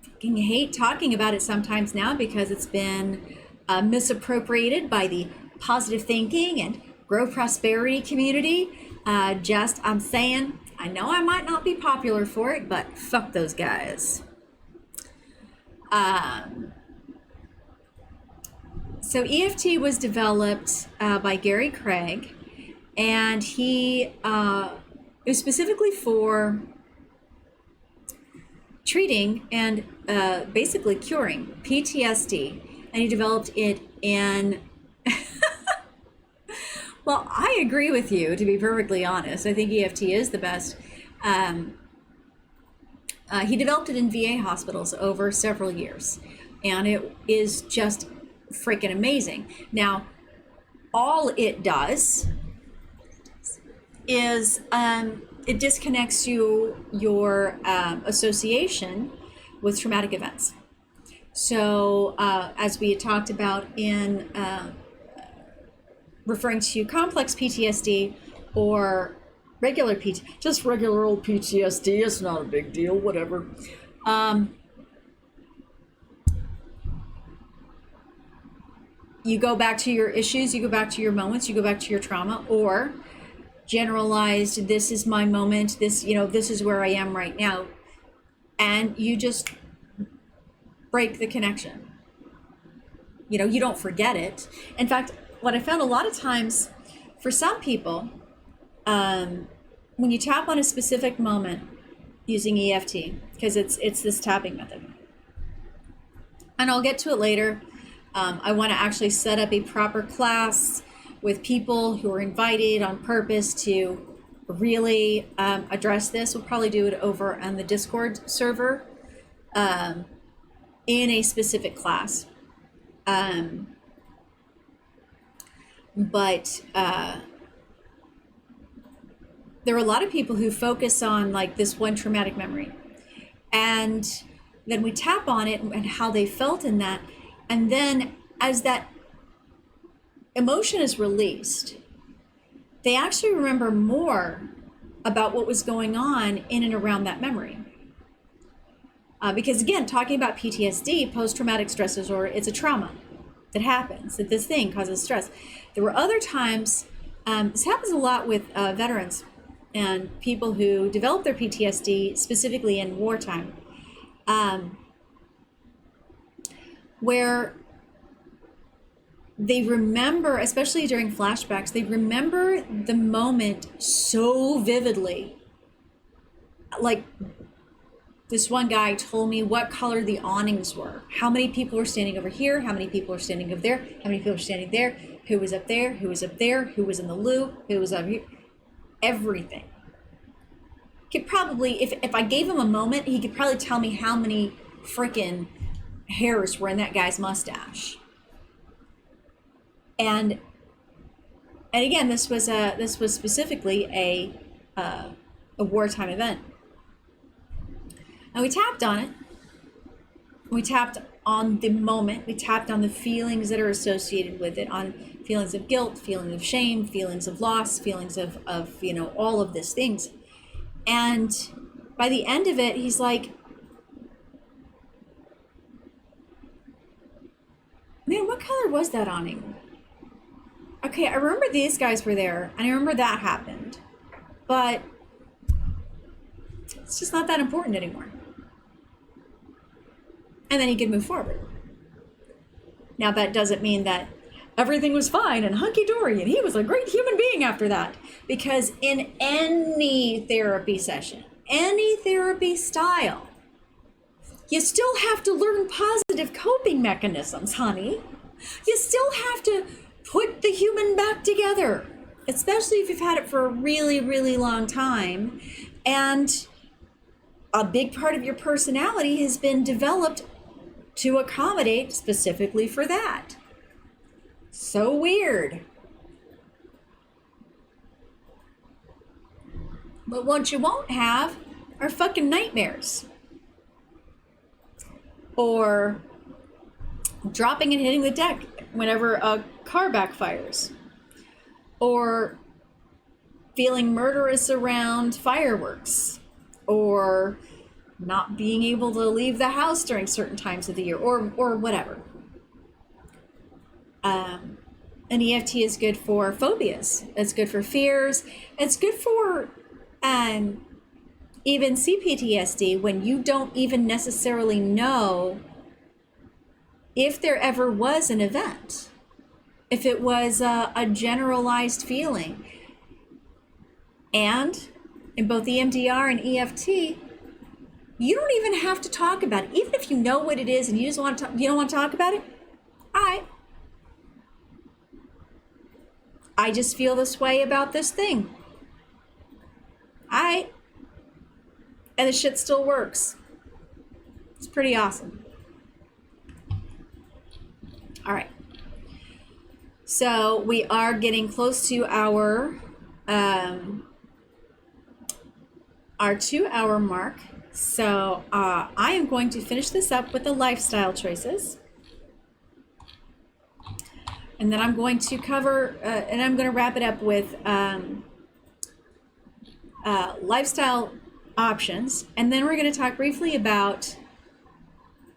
fucking hate talking about it sometimes now because it's been misappropriated by the positive thinking and grow prosperity community. I'm saying, I know I might not be popular for it, but fuck those guys. So EFT was developed by Gary Craig, and it was specifically for treating and basically curing PTSD, and he developed it in well, I agree with you, to be perfectly honest. I think EFT is the best. He developed it in VA hospitals over several years, and it is just freaking amazing. Now, all it does is it disconnects your association with traumatic events. So, as we had talked about in referring to complex PTSD or regular just regular old PTSD, it's not a big deal, whatever. You go back to your issues, you go back to your moments, you go back to your trauma, or generalized, this is my moment, this is where I am right now, and you just break the connection. You don't forget it. In fact, what I found a lot of times for some people, when you tap on a specific moment using EFT, because it's this tapping method, and I'll get to it later. I want to actually set up a proper class with people who are invited on purpose to really address this. We'll probably do it over on the Discord server in a specific class. But there are a lot of people who focus on like this one traumatic memory, and then we tap on it and how they felt in that, and then as that emotion is released, they actually remember more about what was going on in and around that memory. Because again, talking about PTSD, post-traumatic stress disorder, it's a trauma that happens, that this thing causes stress. There were other times, this happens a lot with veterans and people who develop their PTSD specifically in wartime, where they remember, especially during flashbacks, they remember the moment so vividly. Like this one guy told me what color the awnings were, how many people were standing over here, how many people were standing over there, how many people were standing there, who was up there, who was up there, who was in the loo, who was up here, everything. Could probably, if I gave him a moment, he could probably tell me how many freaking hairs were in that guy's mustache. And again, this was specifically a wartime event. And we tapped on it. We tapped on the moment. We tapped on the feelings that are associated with it, on feelings of guilt, feelings of shame, feelings of loss, feelings of all of these things. And by the end of it, he's like, man, what color was that awning? Okay, I remember these guys were there, and I remember that happened, but it's just not that important anymore. And then he could move forward. Now, that doesn't mean that everything was fine and hunky-dory and he was a great human being after that, because in any therapy session, any therapy style, you still have to learn positive coping mechanisms, honey. You still have to put the human back together, especially if you've had it for a really, really long time. And a big part of your personality has been developed to accommodate specifically for that. So weird. But what you won't have are fucking nightmares. Or dropping and hitting the deck whenever a car backfires. Or feeling murderous around fireworks. Or not being able to leave the house during certain times of the year, or whatever. An EFT is good for phobias. It's good for fears. It's good for even CPTSD, when you don't even necessarily know if there ever was an event, if it was a generalized feeling. And in both EMDR and EFT, you don't even have to talk about it. Even if you know what it is and you just want to you don't want to talk about it, all right. I just feel this way about this thing. All right. And the shit still works. It's pretty awesome. All right. So we are getting close to our 2-hour mark. So I am going to finish this up with the lifestyle choices. And then I'm going to cover, and I'm going to wrap it up with lifestyle options. And then we're going to talk briefly about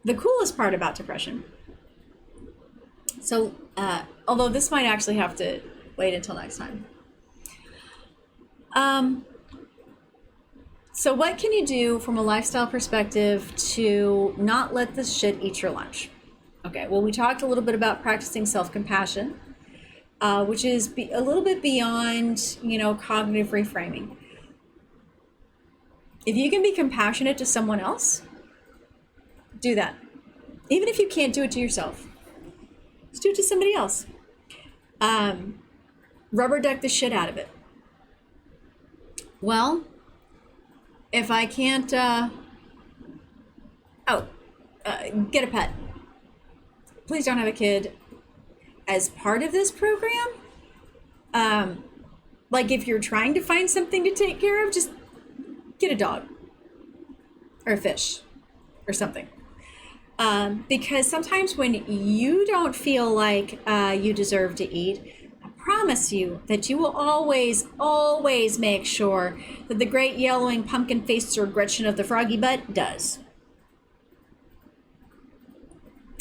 the coolest part about depression. So, although this might actually have to wait until next time. So what can you do from a lifestyle perspective to not let this shit eat your lunch? Okay, well, we talked a little bit about practicing self-compassion, which is a little bit beyond, cognitive reframing. If you can be compassionate to someone else, do that. Even if you can't do it to yourself, just do it to somebody else. Rubber duck the shit out of it. Well, if I can't, get a pet. Please don't have a kid. As part of this program, Like if you're trying to find something to take care of, just get a dog or a fish or something. Because sometimes when you don't feel like you deserve to eat, I promise you that you will always, always make sure that the great yellowing pumpkin-faced Sir Gretchen of the Froggy Butt does.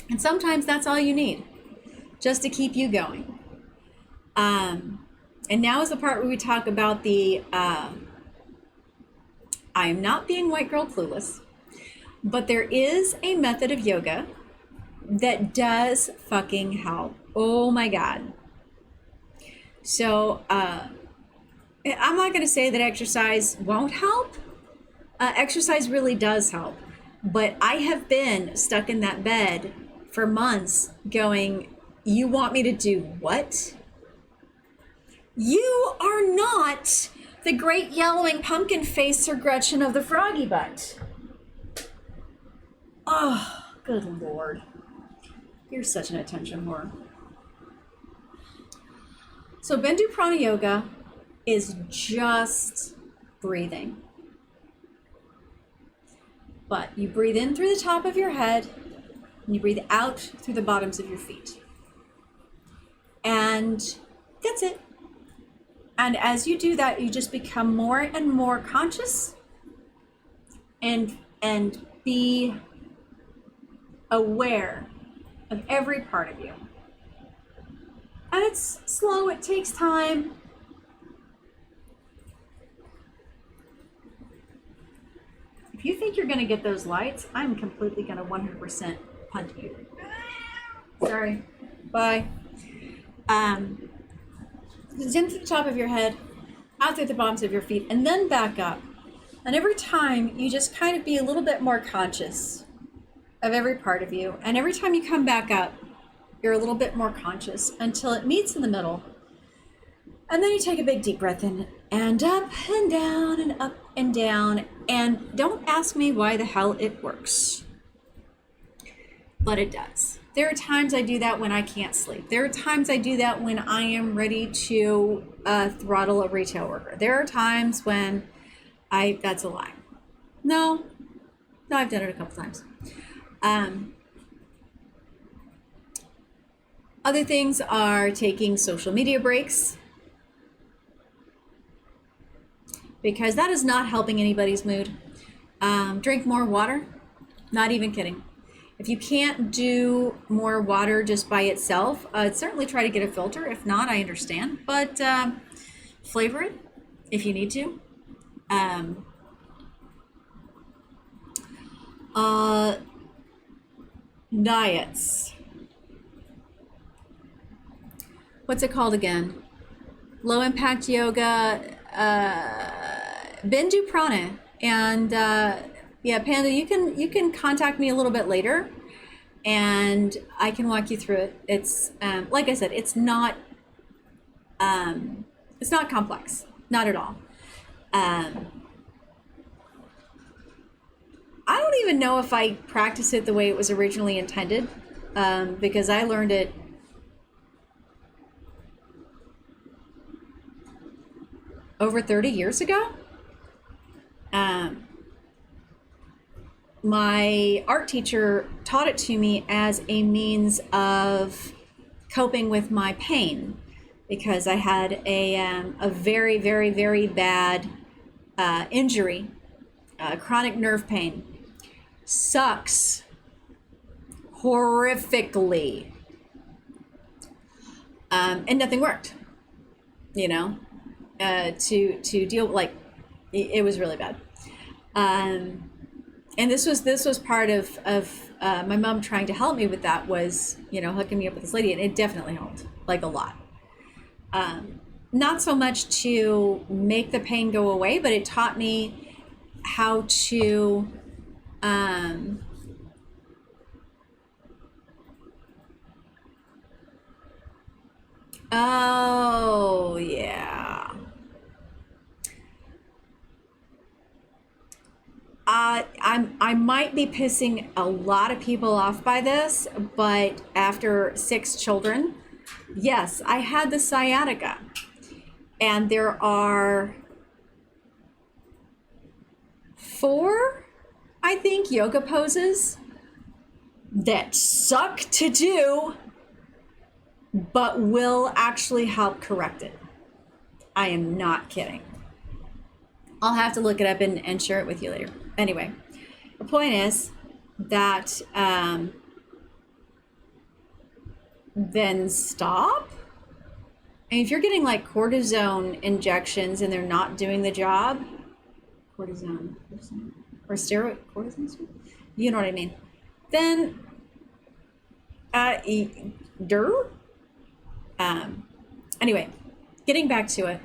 And sometimes that's all you need, just to keep you going. And now is the part where we talk about the, I am not being white girl clueless, but there is a method of yoga that does fucking help. Oh my God. So, I'm not going to say that exercise won't help. Exercise really does help. But I have been stuck in that bed for months going, you want me to do what? You are not the great yellowing pumpkin face Sir Gretchen of the Froggy Butt. Oh, good Lord. You're such an attention whore. So Bindu Prana Yoga is just breathing. But you breathe in through the top of your head and you breathe out through the bottoms of your feet. And that's it. And as you do that, you just become more and more conscious and be aware of every part of you. And it's slow, it takes time. If you think you're gonna get those lights, I'm completely gonna 100% punt you. Sorry, bye. In through the top of your head, out through the bottoms of your feet, and then back up. And every time you just kind of be a little bit more conscious of every part of you. And every time you come back up, you're a little bit more conscious until it meets in the middle. And then you take a big deep breath in and up and down and up and down. And don't ask me why the hell it works, but it does. There are times I do that when I can't sleep. There are times I do that when I am ready to throttle a retail worker. There are times when that's a lie. No, I've done it a couple times. Other things are taking social media breaks, because that is not helping anybody's mood. Drink more water, not even kidding. If you can't do more water just by itself, certainly try to get a filter. If not, I understand, but flavor it if you need to. Diets. What's it called again? Low impact yoga, Bindu Prana, and yeah, Panda, you can contact me a little bit later, and I can walk you through it. It's like I said, it's not complex, not at all. I don't even know if I practice it the way it was originally intended, because I learned it over 30 years ago. My art teacher taught it to me as a means of coping with my pain, because I had a very, very, very bad injury, chronic nerve pain. Sucks horrifically. And nothing worked, you know, to deal with, like, it was really bad. And this was part of my mom trying to help me with that, was, you know, hooking me up with this lady, and it definitely helped, like, a lot. Not so much to make the pain go away, but it taught me how to oh yeah. I might be pissing a lot of people off by this, but after 6 children, yes, I had the sciatica. And there are 4, I think, yoga poses that suck to do, but will actually help correct it. I am not kidding. I'll have to look it up and share it with you later. Anyway, the point is that then stop. And if you're getting like cortisone injections and they're not doing the job, cortisone or steroid, cortisone, you know what I mean, then anyway, getting back to it.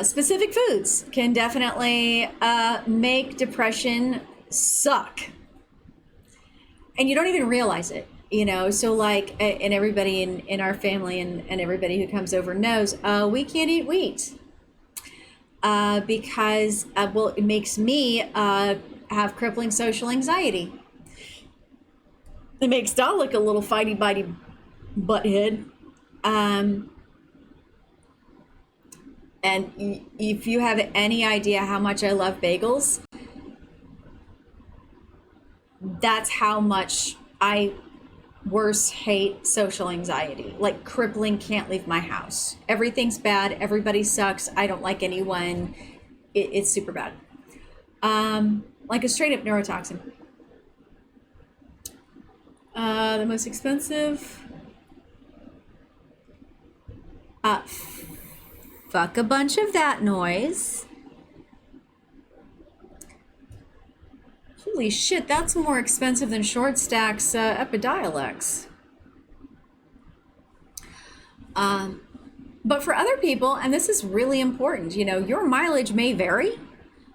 Specific foods can definitely make depression suck. And you don't even realize it, you know? So like, and everybody in our family and everybody who comes over knows, we can't eat wheat because, well, it makes me have crippling social anxiety. It makes Doll look a little fighty-bitey butthead. And if you have any idea how much I love bagels, that's how much I worse hate social anxiety. Like crippling, can't leave my house. Everything's bad. Everybody sucks. I don't like anyone. It's super bad. Like a straight up neurotoxin. The most expensive. Fuck a bunch of that noise. Holy shit, that's more expensive than Short Stack's Epidiolex. But for other people, and this is really important, you know, your mileage may vary.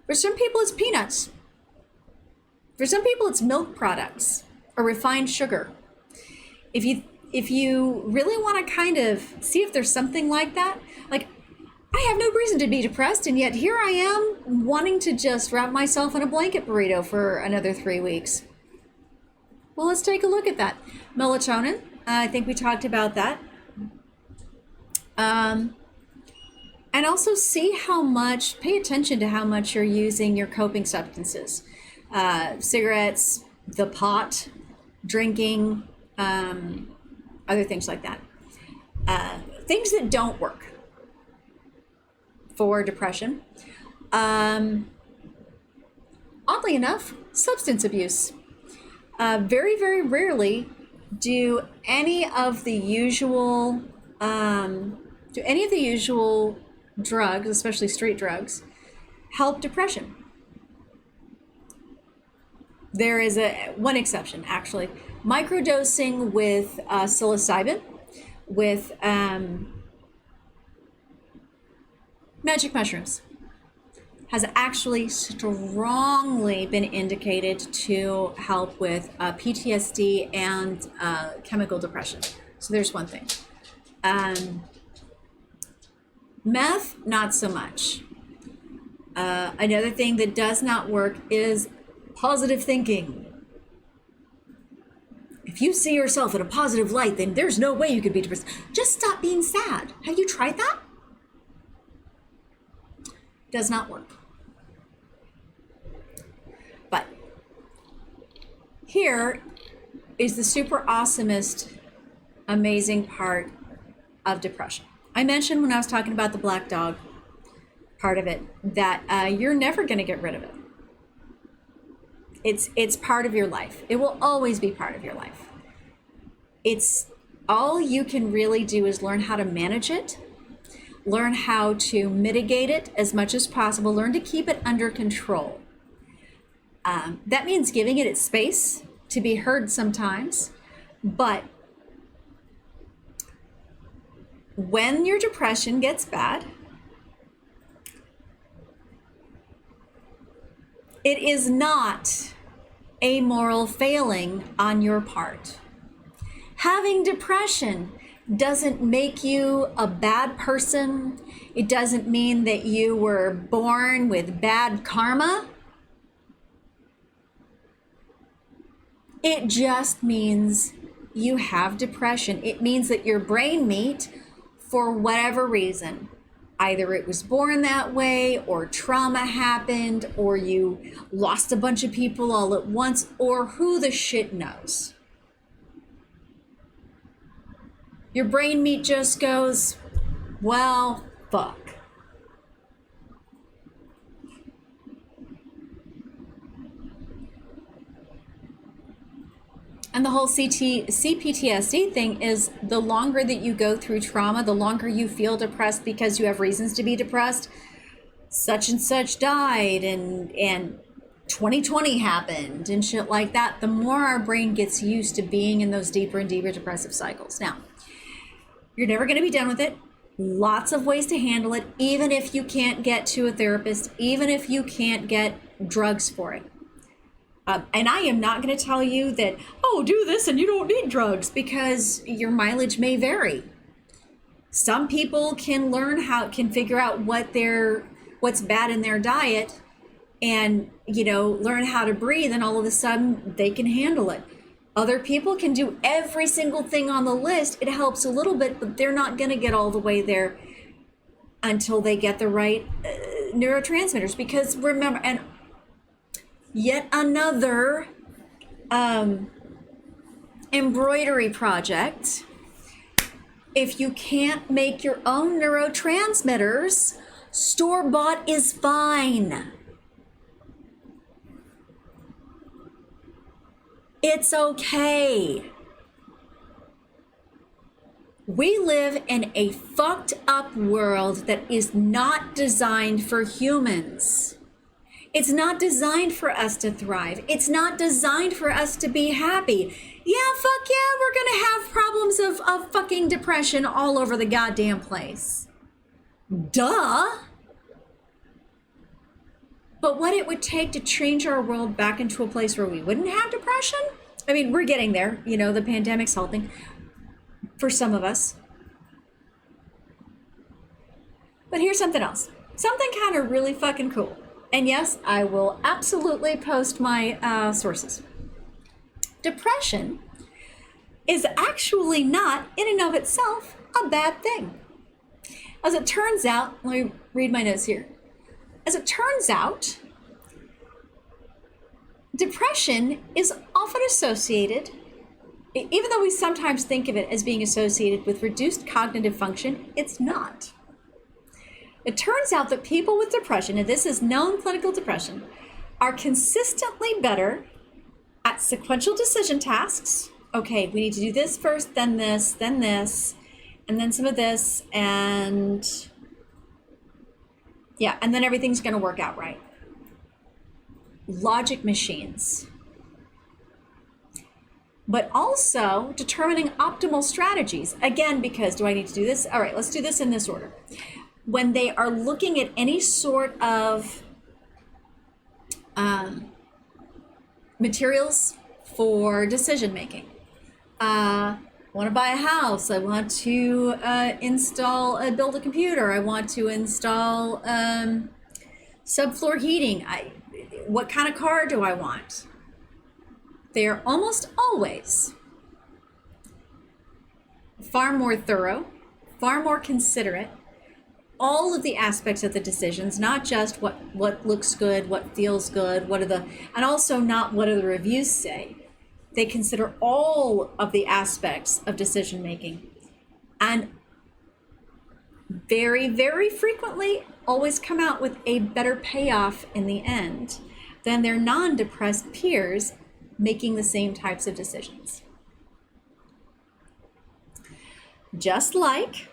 For some people, it's peanuts. For some people, it's milk products or refined sugar. If you really want to kind of see if there's something like that, like, I have no reason to be depressed, and yet here I am wanting to just wrap myself in a blanket burrito for another 3 weeks. Well, let's take a look at that. Melatonin, I think we talked about that. And also pay attention to how much you're using your coping substances. Cigarettes, the pot, drinking, other things like that. Things that don't work for depression. Oddly enough, substance abuse. Very, very rarely do any of the usual drugs, especially street drugs, help depression. There is one exception, actually. Microdosing with psilocybin, with magic mushrooms, has actually strongly been indicated to help with PTSD and chemical depression. So there's one thing. Meth, not so much. Another thing that does not work is positive thinking. If you see yourself in a positive light, then there's no way you could be depressed. Just stop being sad. Have you tried that? Does not work. But here is the super awesomest, amazing part of depression. I mentioned when I was talking about the black dog part of it that you're never going to get rid of it. It's part of your life. It will always be part of your life. It's all you can really do is learn how to manage it, learn how to mitigate it as much as possible, learn to keep it under control. That means giving it its space to be heard sometimes, but when your depression gets bad, it is not a moral failing on your part. Having depression doesn't make you a bad person. It doesn't mean that you were born with bad karma. It just means you have depression. It means that your brain meat for whatever reason. Either it was born that way, or trauma happened, or you lost a bunch of people all at once, or who the shit knows. Your brain meat just goes, well, fuck. And the whole CPTSD thing is, the longer that you go through trauma, the longer you feel depressed because you have reasons to be depressed. Such and such died, and 2020 happened and shit like that. The more our brain gets used to being in those deeper and deeper depressive cycles. Now, you're never going to be done with it. Lots of ways to handle it, even if you can't get to a therapist, even if you can't get drugs for it. And I am not going to tell you that, oh, do this and you don't need drugs, because your mileage may vary. Some people can figure out what's bad in their diet and, learn how to breathe, and all of a sudden they can handle it. Other people can do every single thing on the list. It helps a little bit, but they're not going to get all the way there until they get the right neurotransmitters. Because remember, and yet another embroidery project. If you can't make your own neurotransmitters, store-bought is fine. It's okay. We live in a fucked up world that is not designed for humans. It's not designed for us to thrive. It's not designed for us to be happy. Yeah, fuck yeah, we're gonna have problems of fucking depression all over the goddamn place. Duh. But what it would take to change our world back into a place where we wouldn't have depression? I mean, we're getting there. The pandemic's helping for some of us. But here's something else. Something kind of really fucking cool. And yes, I will absolutely post my sources. Depression is actually not, in and of itself, a bad thing. As it turns out, let me read my notes here. As it turns out, depression is often associated, even though we sometimes think of it as being associated with reduced cognitive function, it's not. It turns out that people with depression, and this is known clinical depression, are consistently better at sequential decision tasks. Okay, we need to do this first, then this, and then some of this, and yeah, and then everything's going to work out right. Logic machines. But also determining optimal strategies. Again, because do I need to do this? All right, let's do this in this order. When they are looking at any sort of materials for decision making. I want to buy a house. I want to build a computer. I want to install subfloor heating. What kind of car do I want? They are almost always far more thorough, far more considerate. All of the aspects of the decisions, not just what looks good, what feels good, and also not what do the reviews say. They consider all of the aspects of decision making, and very, very frequently always come out with a better payoff in the end than their non-depressed peers making the same types of decisions. Just like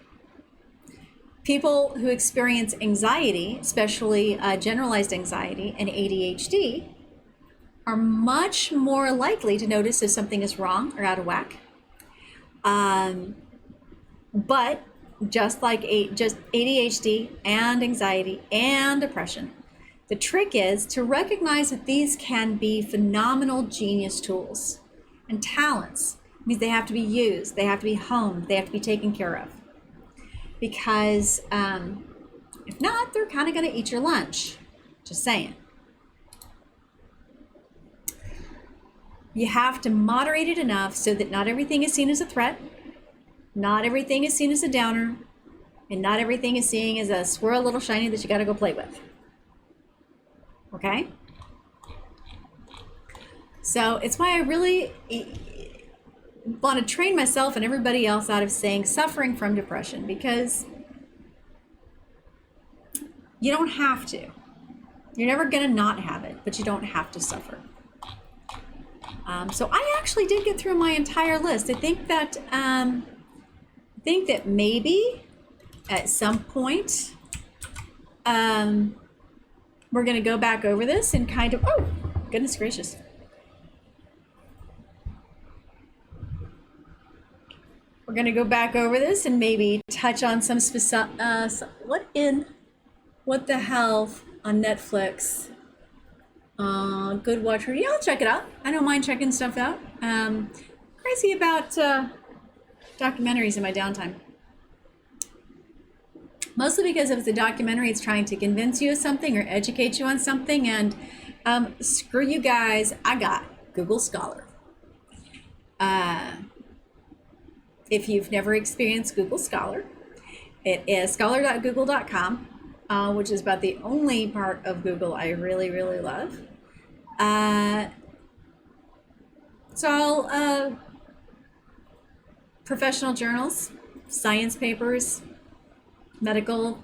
people who experience anxiety, especially generalized anxiety and ADHD, are much more likely to notice if something is wrong or out of whack. But just like just ADHD and anxiety and depression, the trick is to recognize that these can be phenomenal genius tools and talents. It means they have to be used, they have to be honed, they have to be taken care of. Because if not, they're kind of going to eat your lunch. Just saying. You have to moderate it enough so that not everything is seen as a threat, not everything is seen as a downer, And not everything is seeing as a squirrel little shiny that you got to go play with. Okay? So it's why I really want to train myself and everybody else out of saying suffering from depression, because you don't have to. You're never going to not have it, but you don't have to suffer. So I actually did get through my entire list. I think that maybe at some point, we're going to go back over this and kind of, oh, goodness gracious. We're going to go back over this and maybe touch on some specific, what the hell on Netflix. Good watch. Yeah, I'll check it out. I don't mind checking stuff out. Crazy about documentaries in my downtime. Mostly because if it's a documentary, it's trying to convince you of something or educate you on something. And screw you guys, I got Google Scholar. If you've never experienced Google Scholar, it is scholar.google.com, which is about the only part of Google I really, really love. It's all professional journals, science papers, medical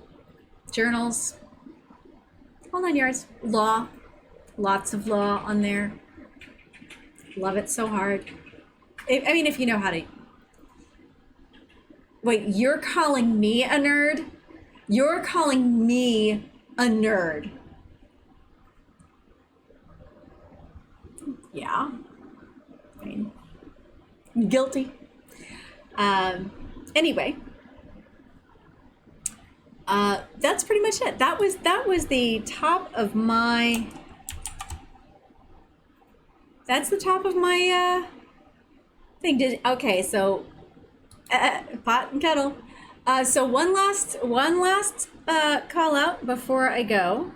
journals, all 9 yards. Law, lots of law on there. Love it so hard. I mean, if you know how to. Wait, you're calling me a nerd? You're calling me a nerd? Yeah. I mean, guilty. Anyway. That's pretty much it. That was the top of my. That's the top of my thing. Okay, so pot and kettle. So one last call out before I go.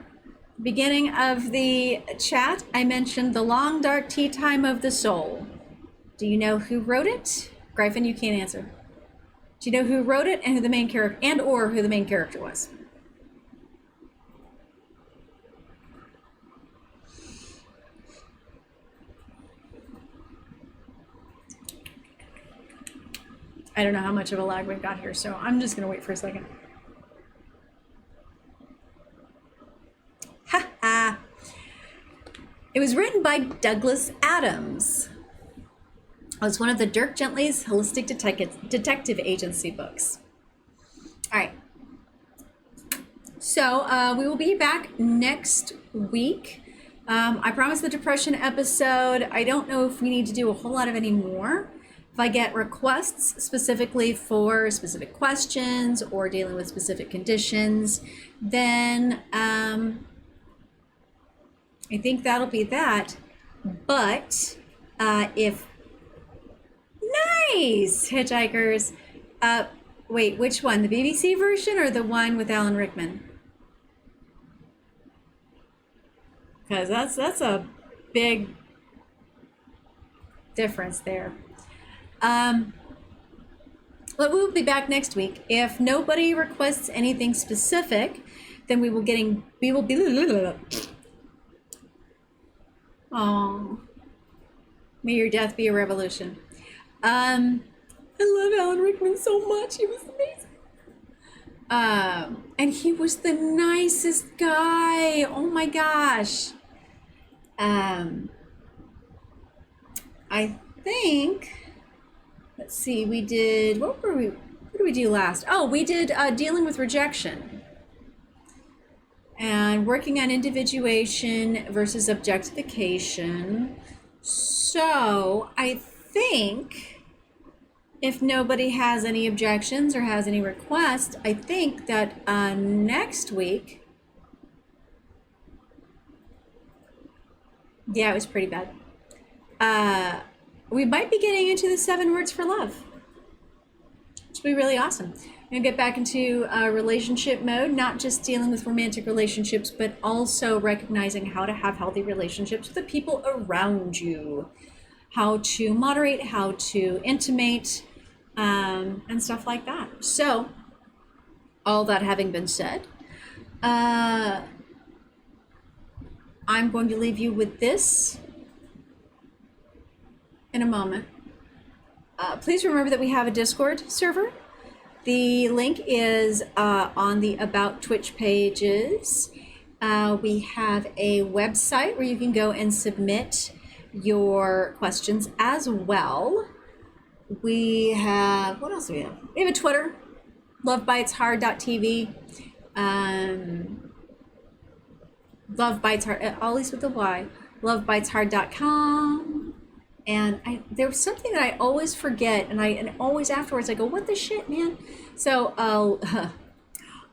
Beginning of the chat, I mentioned The Long Dark Tea Time of the Soul. Do you know who wrote it? Gryphon, you can't answer. Do you know who wrote it and who the main character or who the main character was? I don't know how much of a lag we've got here, so I'm just gonna wait for a second. Ha ha! It was written by Douglas Adams. It was one of the Dirk Gently's Holistic Detective Agency books. All right. So we will be back next week. I promised the depression episode. I don't know if we need to do a whole lot of any more. If I get requests specifically for specific questions or dealing with specific conditions, then I think that'll be that. But if nice, Hitchhikers. Wait, which one? The BBC version or the one with Alan Rickman? Because that's a big difference there. But we will be back next week. If nobody requests anything specific, then we will be. Oh, may your death be a revolution. I love Alan Rickman so much. He was amazing. And he was the nicest guy. Oh my gosh. I think, let's see, we did, what did we do last? Oh, we did dealing with rejection and working on individuation versus objectification. So I think if nobody has any objections or has any requests, I think that next week, yeah, it was pretty bad. We might be getting into the 7 words for love, which would be really awesome. And get back into relationship mode, not just dealing with romantic relationships, but also recognizing how to have healthy relationships with the people around you, how to moderate, how to intimate, and stuff like that. So all that having been said, I'm going to leave you with this in a moment. Please remember that we have a Discord server. The link is on the About Twitch pages. We have a website where you can go and submit your questions as well. We have, what else do we have? We have a Twitter, lovebiteshard.tv. Love Bites Hard, always with a Y, lovebiteshard.com. And there was something that I always forget, and always afterwards I go, what the shit, man? So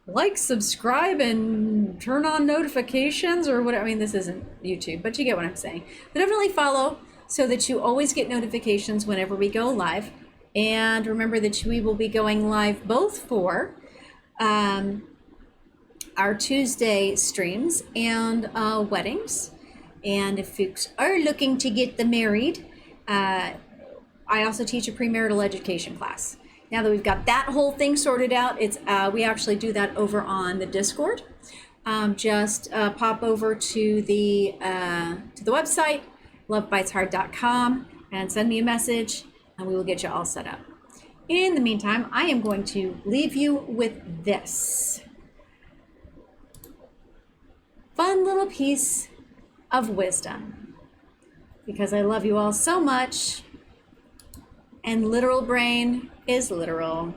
like, subscribe, and turn on notifications or whatever. I mean, this isn't YouTube, but you get what I'm saying. But definitely follow so that you always get notifications whenever we go live. And remember that we will be going live both for our Tuesday streams and weddings. And if folks are looking to get them married, I also teach a premarital education class. Now that we've got that whole thing sorted out, it's we actually do that over on the Discord. Just pop over to the website, lovebiteshard.com, and send me a message, and we will get you all set up. In the meantime, I am going to leave you with this fun little piece of wisdom, because I love you all so much, and literal brain is literal.